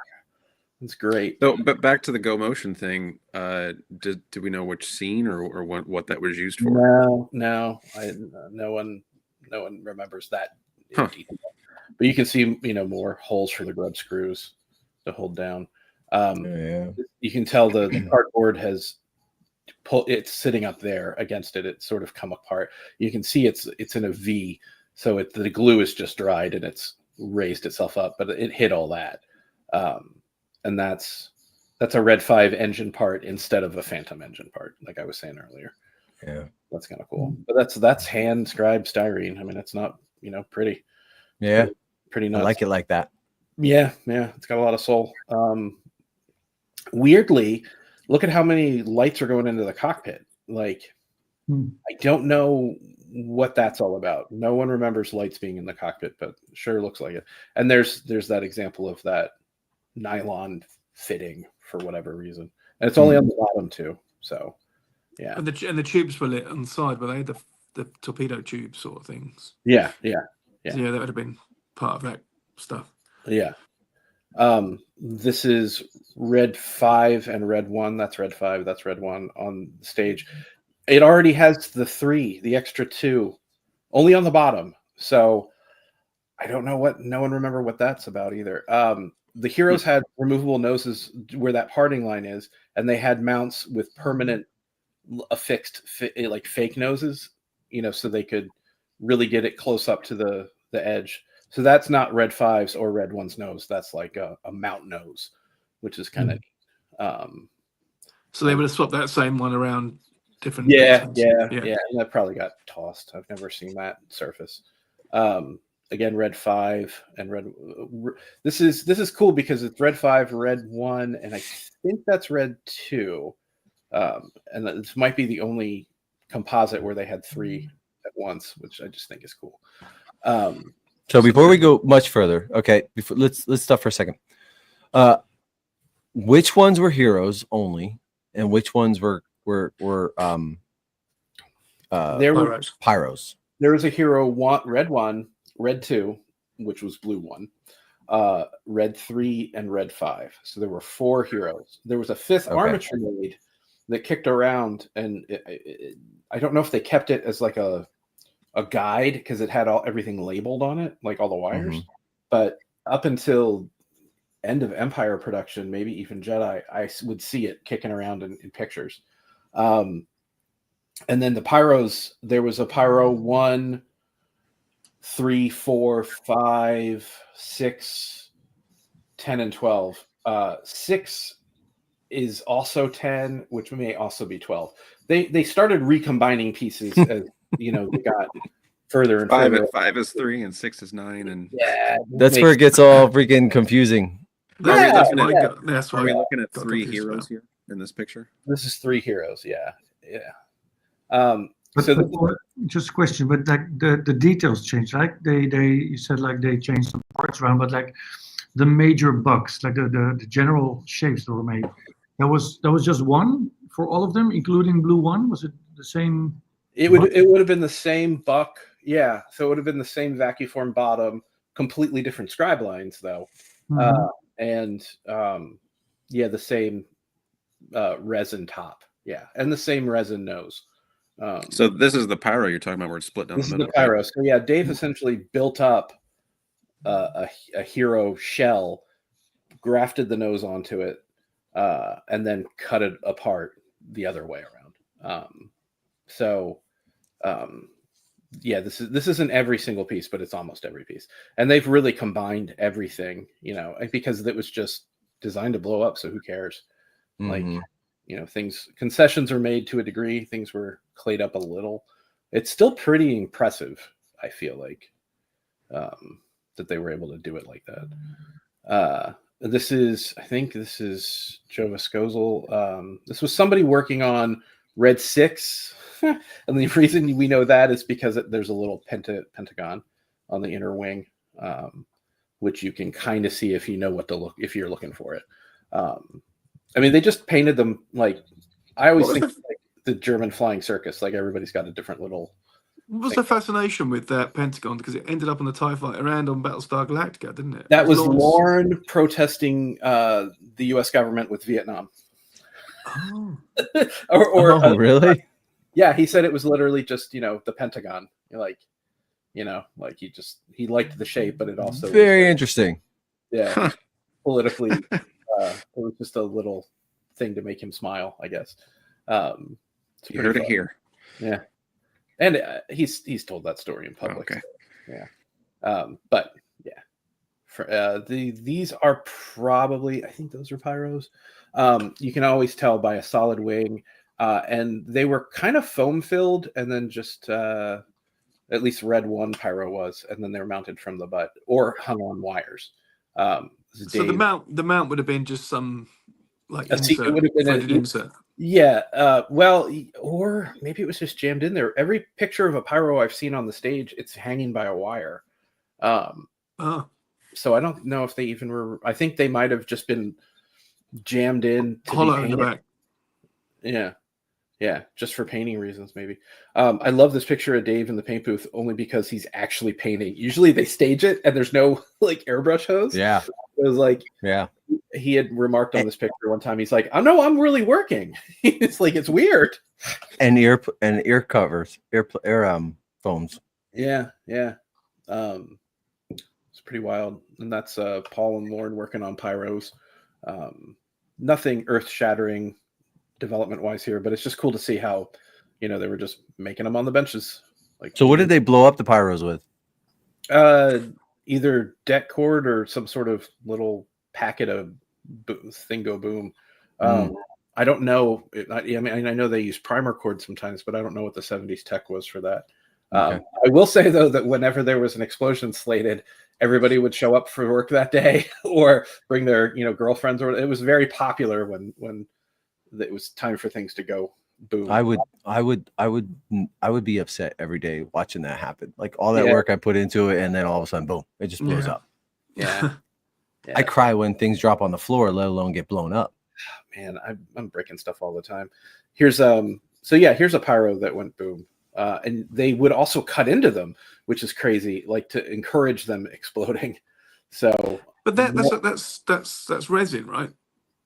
It's great. So, but back to the go motion thing. Do we know which scene or what that was used for? No, no one remembers that. But you can see, more holes for the grub screws to hold down. You can tell the cardboard has it's sitting up there against it. It's sort of come apart. You can see it's in a V, so the glue is just dried and it's raised itself up, but it hit all that. And that's a Red 5 engine part instead of a Phantom engine part, like I was saying earlier. Yeah, that's kind of cool. But that's hand scribed styrene. I mean, it's not pretty. Yeah, pretty nuts. I like it like that. Yeah, it's got a lot of soul. Weirdly, look at how many lights are going into the cockpit. Like, I don't know what that's all about. No one remembers lights being in the cockpit, but sure looks like it. And there's that example of that nylon fitting for whatever reason, and it's only on the bottom too. So, yeah. And the tubes were lit on the side, were they the torpedo tube sort of things? Yeah. Yeah, that would have been part of that stuff. Yeah. This is Red 5 and Red 1. That's Red 5. That's Red 1 on the stage. It already has the extra 2, only on the bottom. So I don't know no one remember what that's about either. The heroes had removable noses where that parting line is, and they had mounts with permanent affixed like fake noses, so they could really get it close up to the edge. So that's not Red 5's or Red 1's nose. That's like a mount nose, which is kind of. So they would have swapped that same one around different. Yeah. And that probably got tossed. I've never seen that surface. Again, Red 5 and Red. This is cool because it's Red 5, Red 1, and I think that's Red 2. And this might be the only composite where they had 3 at once, which I just think is cool. So before we go much further, okay, let's stop for a second. Which ones were heroes only, and which ones were there were pyros? There was a hero Red 1, Red 2, which was Blue 1, Red 3, and Red 5. So there were 4 heroes. There was a 5th armature made that kicked around, and I don't know if they kept it as like a guide because it had everything labeled on it, like all the wires. But up until end of Empire production, maybe even Jedi, I would see it kicking around in pictures. And then the pyros, there was a pyro 1, 3, 4, 5, 6, 10, and 12. 6 is also 10, which may also be 12. They started recombining pieces as they got further and further. 5 is 3 and 6 is 9, and that's where it gets all freaking confusing. That's why are we looking at 3 heroes here in this picture? This is 3 heroes, yeah. But just a question, but like the details changed, like you said, like they changed some parts around, but like the major bugs, like the general shapes that were made, that was just one for all of them, including Blue 1. Was it the same? It would have been the same buck, yeah. So it would have been the same vacuform bottom, completely different scribe lines though, and the same resin top, yeah, and the same resin nose. So this is the pyro you're talking about, where it's split down the middle. This is the pyro. Right? So yeah, Dave essentially built up a hero shell, grafted the nose onto it, and then cut it apart the other way around. This isn't every single piece, but it's almost every piece. And they've really combined everything, because it was just designed to blow up. So who cares? Like, concessions are made to a degree. Things were clayed up a little. It's still pretty impressive, I feel like, that they were able to do it like that. I think this is Joe Viscozel. This was somebody working on Red 6. And the reason we know that is because there's a little pentagon on the inner wing, which you can kind of see if you know what to look, if you're looking for it. They just painted them like, I always think like the German flying circus, like everybody's got a different little. What was the fascination with that pentagon? Because it ended up on the TIE Fighter and on Battlestar Galactica, didn't it? That was Lorne protesting the U.S. government with Vietnam. Oh. Really? Yeah, he said it was literally just, the Pentagon. Like he liked the shape, but it also very interesting. Yeah, politically, it was just a little thing to make him smile, I guess. You heard it here. Yeah, and he's told that story in public. Okay. So, yeah, but yeah, these are probably, I think those are pyros. You can always tell by a solid wing. And they were kind of foam filled, and then just at least Red 1 pyro was, and then they were mounted from the butt or hung on wires. So the mount would have been just some like insert, it would have been an insert. Yeah, or maybe it was just jammed in there. Every picture of a pyro I've seen on the stage, it's hanging by a wire. So I don't know if they even were. I think they might have just been jammed in to Hollow be in the painted. back. Yeah, just for painting reasons, maybe. I love this picture of Dave in the paint booth only because he's actually painting. Usually they stage it and there's no like airbrush hose. Yeah. It was like, Yeah. he had remarked on this picture one time. He's like, "Oh no, I'm really working." It's like, it's weird. And ear covers, ear phones. Yeah. It's pretty wild. And that's Paul and Lauren working on pyros. Nothing earth-shattering development-wise here, but it's just cool to see how, they were just making them on the benches. Like, So what did they blow up the pyros with? Either deck cord or some sort of little packet of Thingo boom. I don't know. I mean, I know they use primer cord sometimes, but I don't know what the 70s tech was for that. Okay. I will say though that whenever there was an explosion slated, everybody would show up for work that day or bring their girlfriends. Or it was very popular when it was time for things to go boom. I would be upset every day watching that happen. Like all that Yeah. work I put into it, and then all of a sudden, boom, it just blows Yeah. up. Yeah. I cry when things drop on the floor, let alone get blown up. Man, I'm breaking stuff all the time. Here's here's a pyro that went boom. And they would also cut into them, which is crazy, like to encourage them exploding. So, But that's resin, right?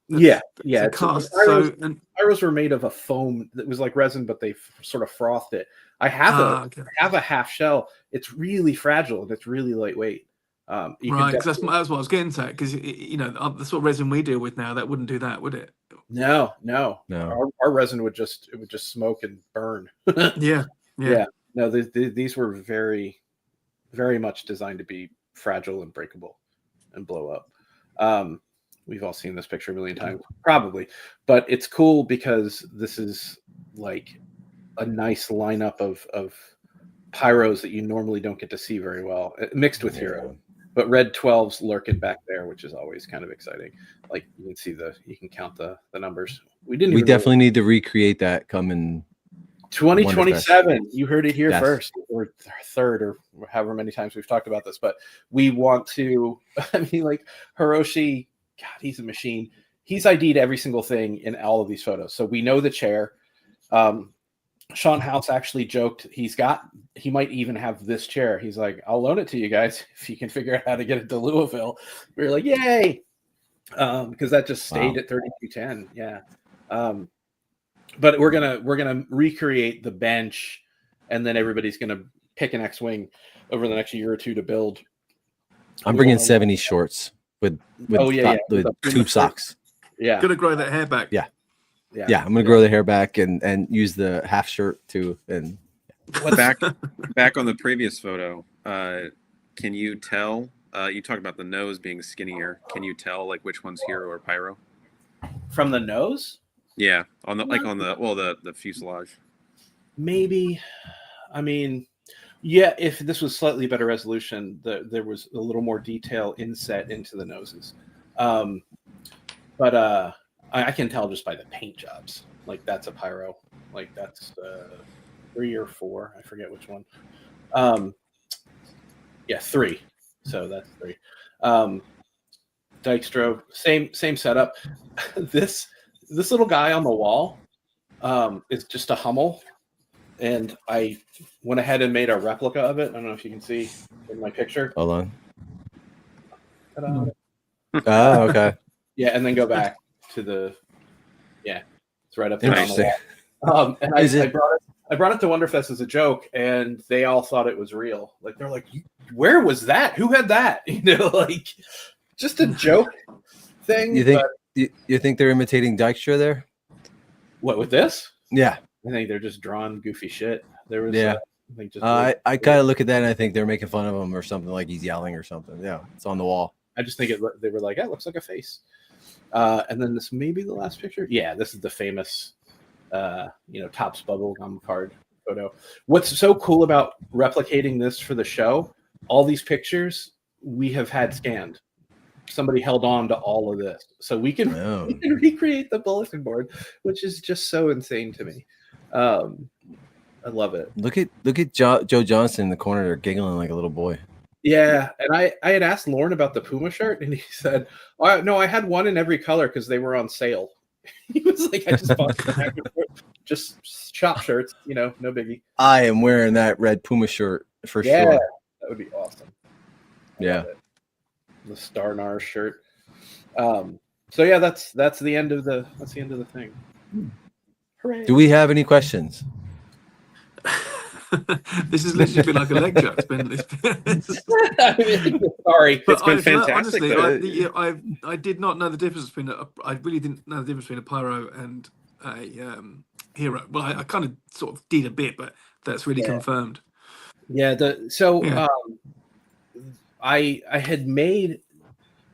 yeah. It's a So cast. the pyros were made of a foam that was like resin, but they sort of frothed it. I have a half shell. It's really fragile and it's really lightweight. right, because that's what I was getting to. Because the sort of resin we deal with now, that wouldn't do that, would it? No. No. Our resin would just smoke and burn. Yeah. No, these were very, very much designed to be fragile and breakable and blow up. We've all seen this picture a million times, probably, but it's cool because this is like a nice lineup of pyros that you normally don't get to see very well, mixed with Hero. But red 12's lurking back there, which is always kind of exciting. Like you can see you can count the numbers. We definitely need to recreate that coming 2027. You heard it here Yes. first, or third, or however many times we've talked about this. But we want to. I mean, like Hiroshi, God, he's a machine. He's ID'd every single thing in all of these photos, so we know the chair. Sean House actually joked he might even have this chair. He's like, "I'll loan it to you guys if you can figure out how to get it to Louisville." We were like, "Yay!" Because that just stayed at 3210. Yeah. But we're gonna recreate the bench, and then everybody's gonna pick an X-wing over the next year or two to build. I'm bringing 70 shorts with tube socks. Yeah. Gonna grow that hair back. Yeah. I'm gonna grow the hair back and use the half shirt too. And back on the previous photo, can you tell? You talked about the nose being skinnier. Can you tell like which one's Hero or Pyro? From the nose? Yeah, on the fuselage. Maybe. I mean, yeah. If this was slightly better resolution, there was a little more detail inset into the noses. But I can tell just by the paint jobs. Like that's a Pyro. Like that's 3 or 4. I forget which one. 3. So that's 3. Dykstra, same setup. This little guy on the wall is just a Hummel, and I went ahead and made a replica of it. I don't know if you can see in my picture. Hold on. Ta-da. Oh, okay. Yeah, and then go back to it's right up there on the wall. And I brought it to Wonderfest as a joke, and they all thought it was real. Like they're like, "Where was that? Who had that?" Like just a joke thing. You think they're imitating Dykstra there? What with this? Yeah, I think they're just drawing goofy shit. There was I kind of look at that and I think they're making fun of him or something, like he's yelling or something. Yeah, it's on the wall. I just think they were like, "It looks like a face." And then this may be the last picture. Yeah, this is the famous, Topps bubblegum card photo. What's so cool about replicating this for the show? All these pictures we have had scanned. Somebody held on to all of this, so we can recreate the bulletin board, which is just so insane to me. I love it. Look at Joe Johnson in the corner there giggling like a little boy. Yeah, and I had asked Lauren about the Puma shirt, and he said, oh, "No, I had one in every color because they were on sale." He was like, "I just bought just shop shirts, no biggie." I am wearing that red Puma shirt for Yeah, sure. that would be awesome. I Yeah, love it. The Star Nars shirt. So yeah, that's the end of the thing. Hooray! Do we have any questions? This has literally been like a lecture. It's been I mean, sorry. But It's been I've learned, fantastic, honestly, though. I did not know the difference between I really didn't know the difference between a pyro and a hero. Well, I kind of sort of did a bit, but that's really confirmed. Yeah. Yeah. I had made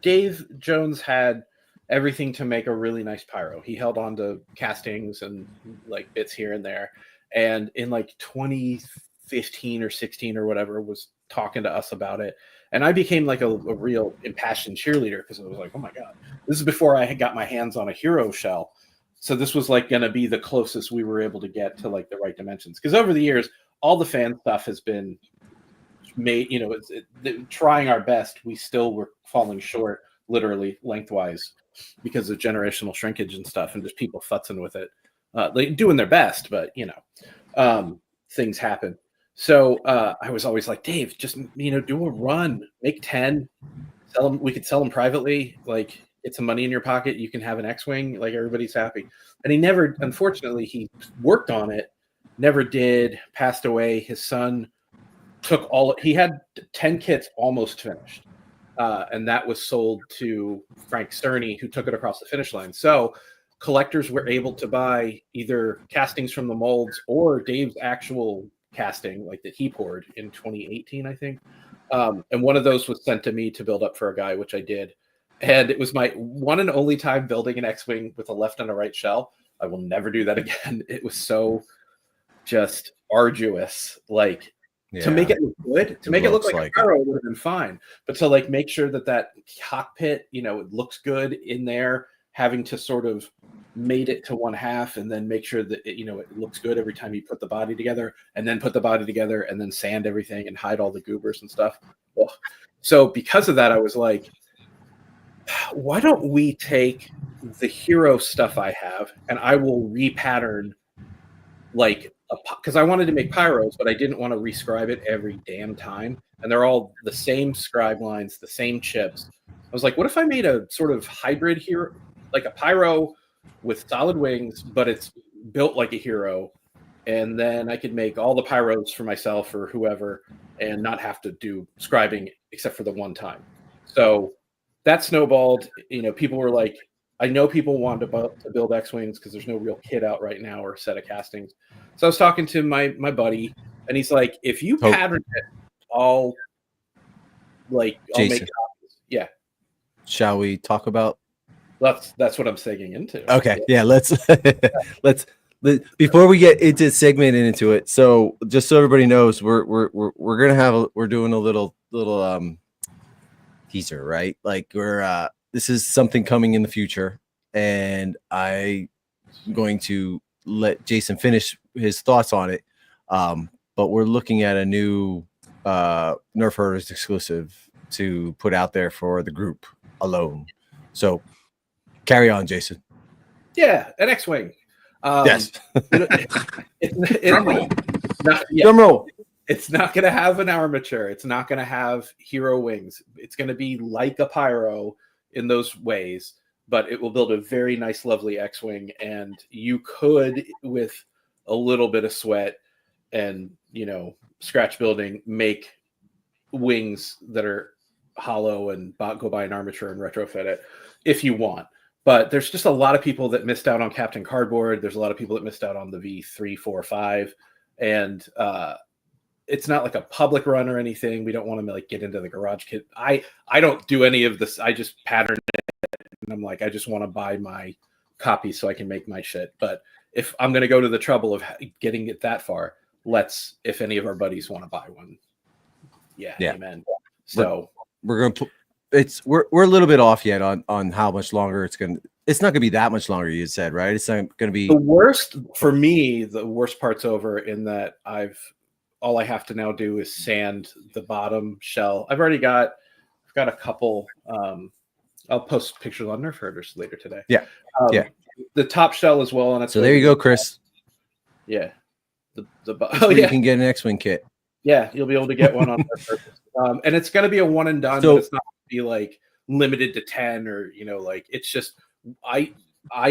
Dave Jones had everything to make a really nice pyro. He held on to castings and like bits here and there, and in like 2015 or 16 or whatever was talking to us about it, and I became like a real impassioned cheerleader because I was like, oh my god, this is before I had got my hands on a hero shell, so this was like going to be the closest we were able to get to like the right dimensions, because over the years all the fan stuff has been made, trying our best, we still were falling short literally lengthwise because of generational shrinkage and stuff, and just people futzing with it, like doing their best, but things happen. So I was always like, Dave, just do a run, make 10, sell them. We could sell them privately, like get some money in your pocket. You can have an X-wing, like everybody's happy. And he never, unfortunately, he worked on it, never did. Passed away. His son took he had 10 kits almost finished. And that was sold to Frank Cerny, who took it across the finish line. So collectors were able to buy either castings from the molds or Dave's actual casting, like that he poured in 2018, I think. And one of those was sent to me to build up for a guy, which I did. And it was my one and only time building an X-Wing with a left and a right shell. I will never do that again. It was so just arduous. Like, to make it look good, to make it look like a pyro would have been fine, but to like make sure that cockpit, it looks good in there, having to sort of made it to one half and then make sure that it looks good every time you put the body together, and then put the body together and then sand everything and hide all the goobers and stuff. Ugh. So because of that, I was like, why don't we take the hero stuff I have and I will repattern, like, because I wanted to make pyros, but I didn't want to rescribe it every damn time. And they're all the same scribe lines, the same chips. I was like, what if I made a sort of hybrid hero, like a pyro with solid wings, but it's built like a hero. And then I could make all the pyros for myself or whoever and not have to do scribing except for the one time. So that snowballed. People were like, I know people wanted to build X-Wings because there's no real kit out right now or set of castings. So I was talking to my buddy, and he's like, if you pattern it, I'll make copies. Yeah. Shall we talk about? That's what I'm segueing into. Okay. Yeah. Let's before we get into segment and into it. So just so everybody knows, we're doing a little teaser, right? Like this is something coming in the future, and I'm going to let Jason finish his thoughts on it. But we're looking at a new Nerf Herders exclusive to put out there for the group alone. So carry on, Jason. Yeah, an X-Wing. Yes. Drum roll. It's not going to have an armature. It's not going to have hero wings. It's going to be like a pyro in those ways, but it will build a very nice, lovely X-Wing. And you could, with a little bit of sweat and, scratch building, make wings that are hollow and go buy an armature and retrofit it if you want. But there's just a lot of people that missed out on Captain Cardboard. There's a lot of people that missed out on the V3, 4, 5. And, it's not like a public run or anything. We don't want to get into the garage kit. I don't do any of this. I just pattern it, and I'm like, I just want to buy my copy so I can make my shit. But if I'm going to go to the trouble of getting it that far, if any of our buddies want to buy one, yeah. Amen. So we're going to put, we're a little bit off yet on how much longer it's not going to be that much longer. You said, right? It's not going to be the worst for me. The worst part's over in that I've all I have to now do is sand the bottom shell. I've got a couple. I'll post pictures on Nerf Herders later today. Yeah. Yeah. The top shell as well on its So way there you to go, Chris. Yeah. That's where you can get an X-wing kit. Yeah, you'll be able to get one on Nerf Herders. And it's going to be a one and done, So- but it's not going to be like limited to 10 or, like it's just I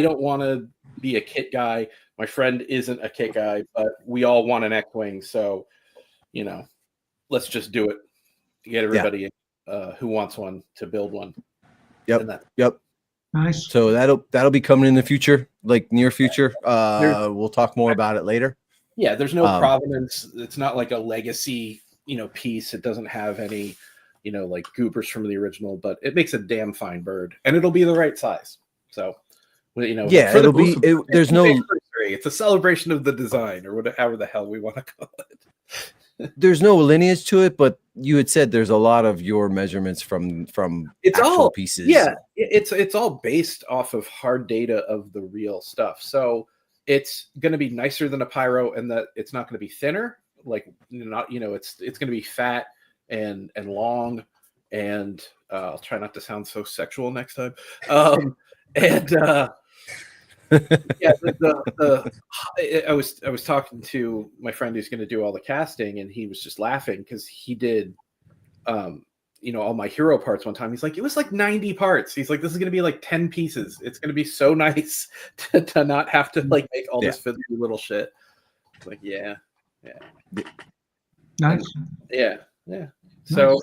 don't want to be a kit guy. My friend isn't a kit guy, but we all want an X-wing, so let's just do it to get everybody who wants one to build one. Yep. Nice. So that'll be coming in the future, like near future. We'll talk more about it later. Yeah, there's no provenance. It's not like a legacy, piece. It doesn't have any, like goobers from the original, but it makes a damn fine bird, and it'll be the right size. So, yeah, for the it'll be. There's no. It's a celebration of the design, or whatever the hell we want to call it. There's no lineage to it, but you had said there's a lot of your measurements from it's actual all pieces. Yeah, it's all based off of hard data of the real stuff. So it's going to be nicer than a pyro, and that it's not going to be thinner. Like it's going to be fat and long, and I'll try not to sound so sexual next time. Yeah, I was talking to my friend who's going to do all the casting, and he was just laughing because he did, all my hero parts one time. He's like, it was like 90 parts. He's like, this is going to be like 10 pieces. It's going to be so nice to not have to like make all this fiddly little shit. It's like, yeah. Nice. Yeah. So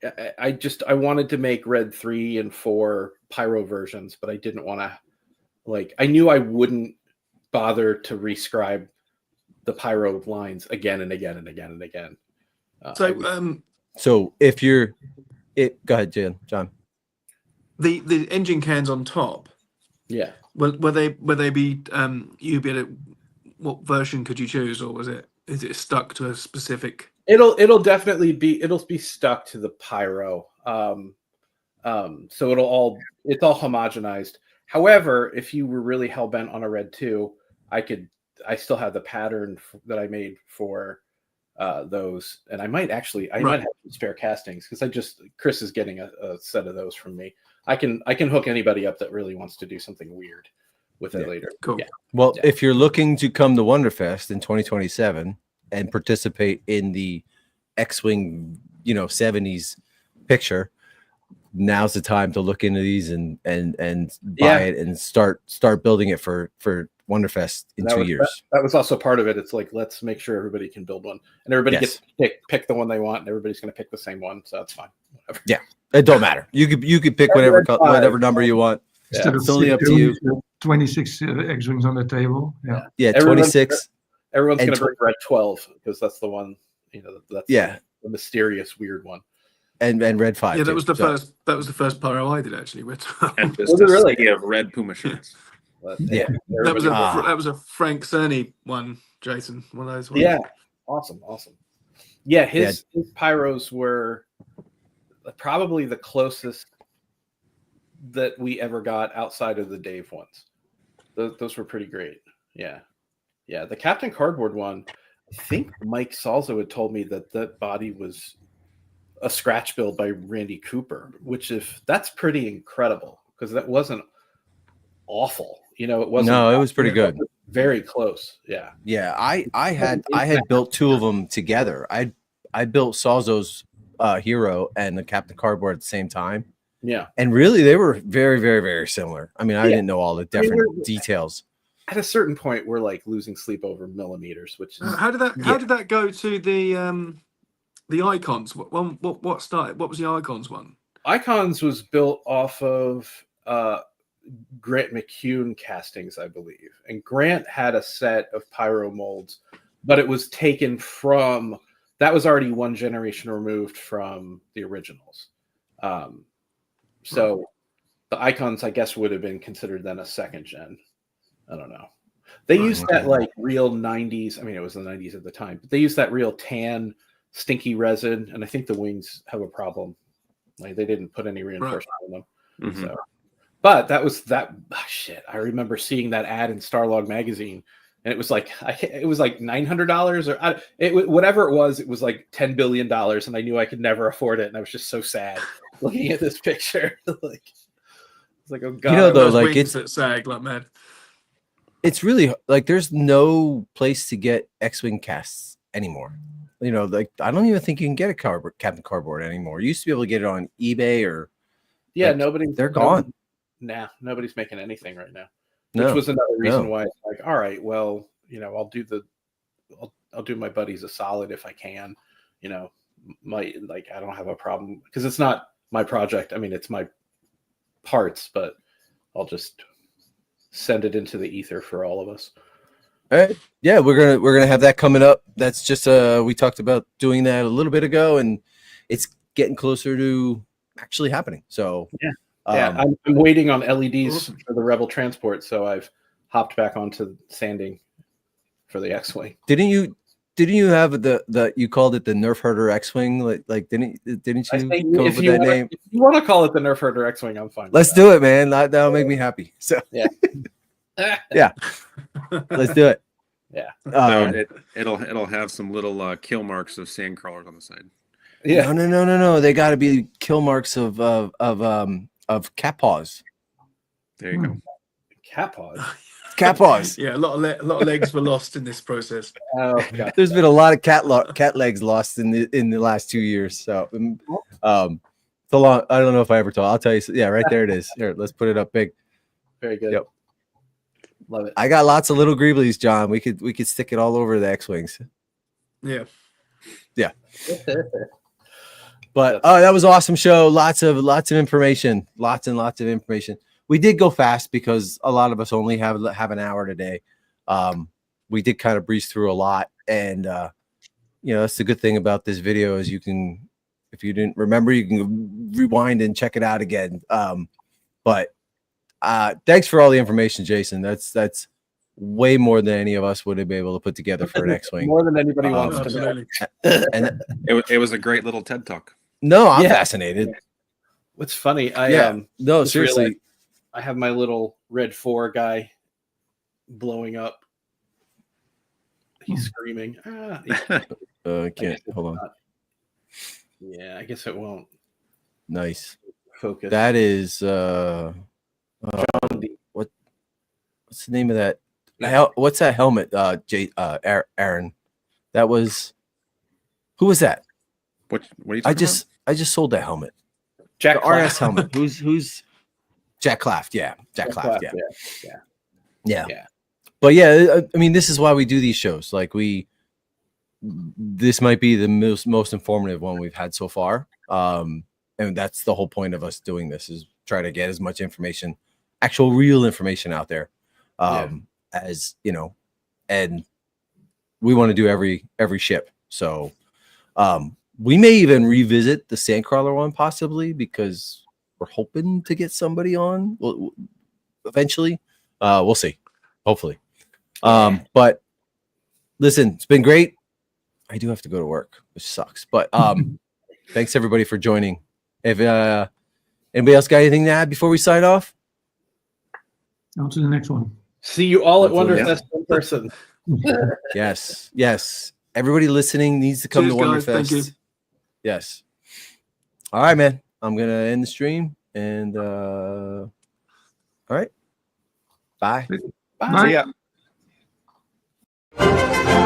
I wanted to make Red 3 and 4 pyro versions, but I didn't want to. Like, I knew I wouldn't bother to rescribe the pyro lines again and again and again and again. So if you're go ahead, John. The engine cans on top. Yeah. Will they be you be able to, what version could you choose, or is it stuck to a specific? It'll definitely be stuck to the pyro. So it's all homogenized. However, if you were really hell bent on a Red 2, I still have the pattern that I made for those, and I might have some spare castings because Chris is getting a set of those from me. I can hook anybody up that really wants to do something weird with it later. Cool. Yeah. Well, if you're looking to come to Wonderfest in 2027 and participate in the X-Wing, 70s picture, now's the time to look into these and buy it and start building it for Wonderfest in 2 years. That was also part of it. It's like, let's make sure everybody can build one, and everybody gets to pick the one they want, and everybody's going to pick the same one, so that's fine. Whatever. Yeah, it don't matter. You could pick whatever number you want. Instead of It's only up to you. 26 X-wings on the table. Yeah, 26. Everyone's going to bring Red 12 because that's the one. That's the mysterious weird one. And Red 5. Yeah, that was the first. That was the first pyro I did actually. Red 12. And just a sea of red Puma shirts. That was a Frank Cerny one, Jason. One of those ones. Yeah, awesome. Yeah, his pyros were probably the closest that we ever got outside of the Dave ones. Those were pretty great. Yeah. The Captain Cardboard one, I think Mike Salzo had told me that body was a scratch build by Randy Cooper, which that's pretty incredible because that wasn't awful. It wasn't. No, it was pretty good. Very close. Yeah. Yeah, I had built two of them together. I built Salzo's hero and the Captain Cardboard at the same time. Yeah. And really they were very, very, very similar. I mean, I didn't know all the different details. At a certain point, we're like losing sleep over millimeters, which is, how did that go to the icons? What started? What was the icons one? Icons was built off of Grant McCune castings, I believe, and Grant had a set of pyro molds, but it was taken from that was already one generation removed from the originals. So the icons, I guess, would have been considered then a second gen. I don't know. They used that like real 90s. I mean, it was the 90s at the time, but they used that real tan, stinky resin, and I think the wings have a problem. Like they didn't put any reinforcement in them. Mm-hmm. So, but that was that shit. I remember seeing that ad in Starlog magazine and it was like $900 or whatever it was like $10 billion, and I knew I could never afford it, and I was just so sad looking at this picture. Like, it's like, oh god, You know, though, Those like wings it's that sag like mad. it's really like there's no place to get X-wing casts anymore. You know, like I don't even think you can get a Captain Cardboard anymore. You used to be able to get it on eBay or yeah, like, they're gone. Nobody's making anything right now. No, Which was another reason no. why it's like, all right, well, you know, I'll do my buddies a solid if I can. You know, I don't have a problem because it's not my project. I mean, it's my parts, but I'll just send it into the ether for all of us. All right. Yeah, we're gonna have that coming up. That's just we talked about doing that a little bit ago, and it's getting closer to actually happening. So yeah, I'm waiting on LEDs for the Rebel transport, so I've hopped back onto sanding for the X-wing. Didn't you have the you called it the Nerf Herder X-wing? Like didn't you come up with that name? If you want to call it the Nerf Herder X-wing, I'm fine. Let's do it, man. That'll make me happy. So yeah. Yeah, let's do it. Yeah. So it'll have some little kill marks of sand crawlers on the side. Yeah. No. They got to be kill marks of cat paws. There you go. Cat paws. Cat paws. Yeah, a lot of legs were lost in this process. Oh god. There's been a lot of cat legs lost in the last 2 years. So it's a long. I don't know if I ever told. I'll tell you. Yeah, right there it is. Here, let's put it up big. Very good. Yep. Love it. I got lots of little greeblies, John. We could stick it all over the X-wings. Yeah. Yeah. But that was an awesome show. Lots of information. Lots and lots of information. We did go fast because a lot of us only have an hour today. We did kind of breeze through a lot, and you know, that's the good thing about this video is you can, if you didn't remember, you can rewind and check it out again. But thanks for all the information, Jason. That's way more than any of us would have been able to put together for an X-wing. More than anybody wants to Absolutely. know. And It was a great little TED talk. no, I'm fascinated. What's funny, No, just seriously. realized I have my little Red 4 guy blowing up. He's screaming. I can't. Hold on. Yeah, I guess it won't Nice. focus. That is John D. what's the name of that? What's that helmet? Aaron. That was who was that? What are you talking I just sold that helmet. Jack The RS Claff. helmet. Who's Jack Claft? Yeah, Jack Claft. Yeah. But yeah, I mean, this is why we do these shows. Like this might be the most informative one we've had so far. And that's the whole point of us doing this is try to get as much information, actual real information out there, as you know, and we want to do every ship. So we may even revisit the Sandcrawler one possibly because we're hoping to get somebody on eventually. We'll see. Hopefully. But listen, it's been great. I do have to go to work, which sucks. But thanks everybody for joining. If anybody else got anything to add before we sign off? On to the next one. See you all at Absolutely. Wonderfest in person. Yes. Everybody listening needs to come Cheers, to guys. Thank you. Wonderfest. Yes. All right, man. I'm gonna end the stream and all right. Bye. Bye. about? See ya.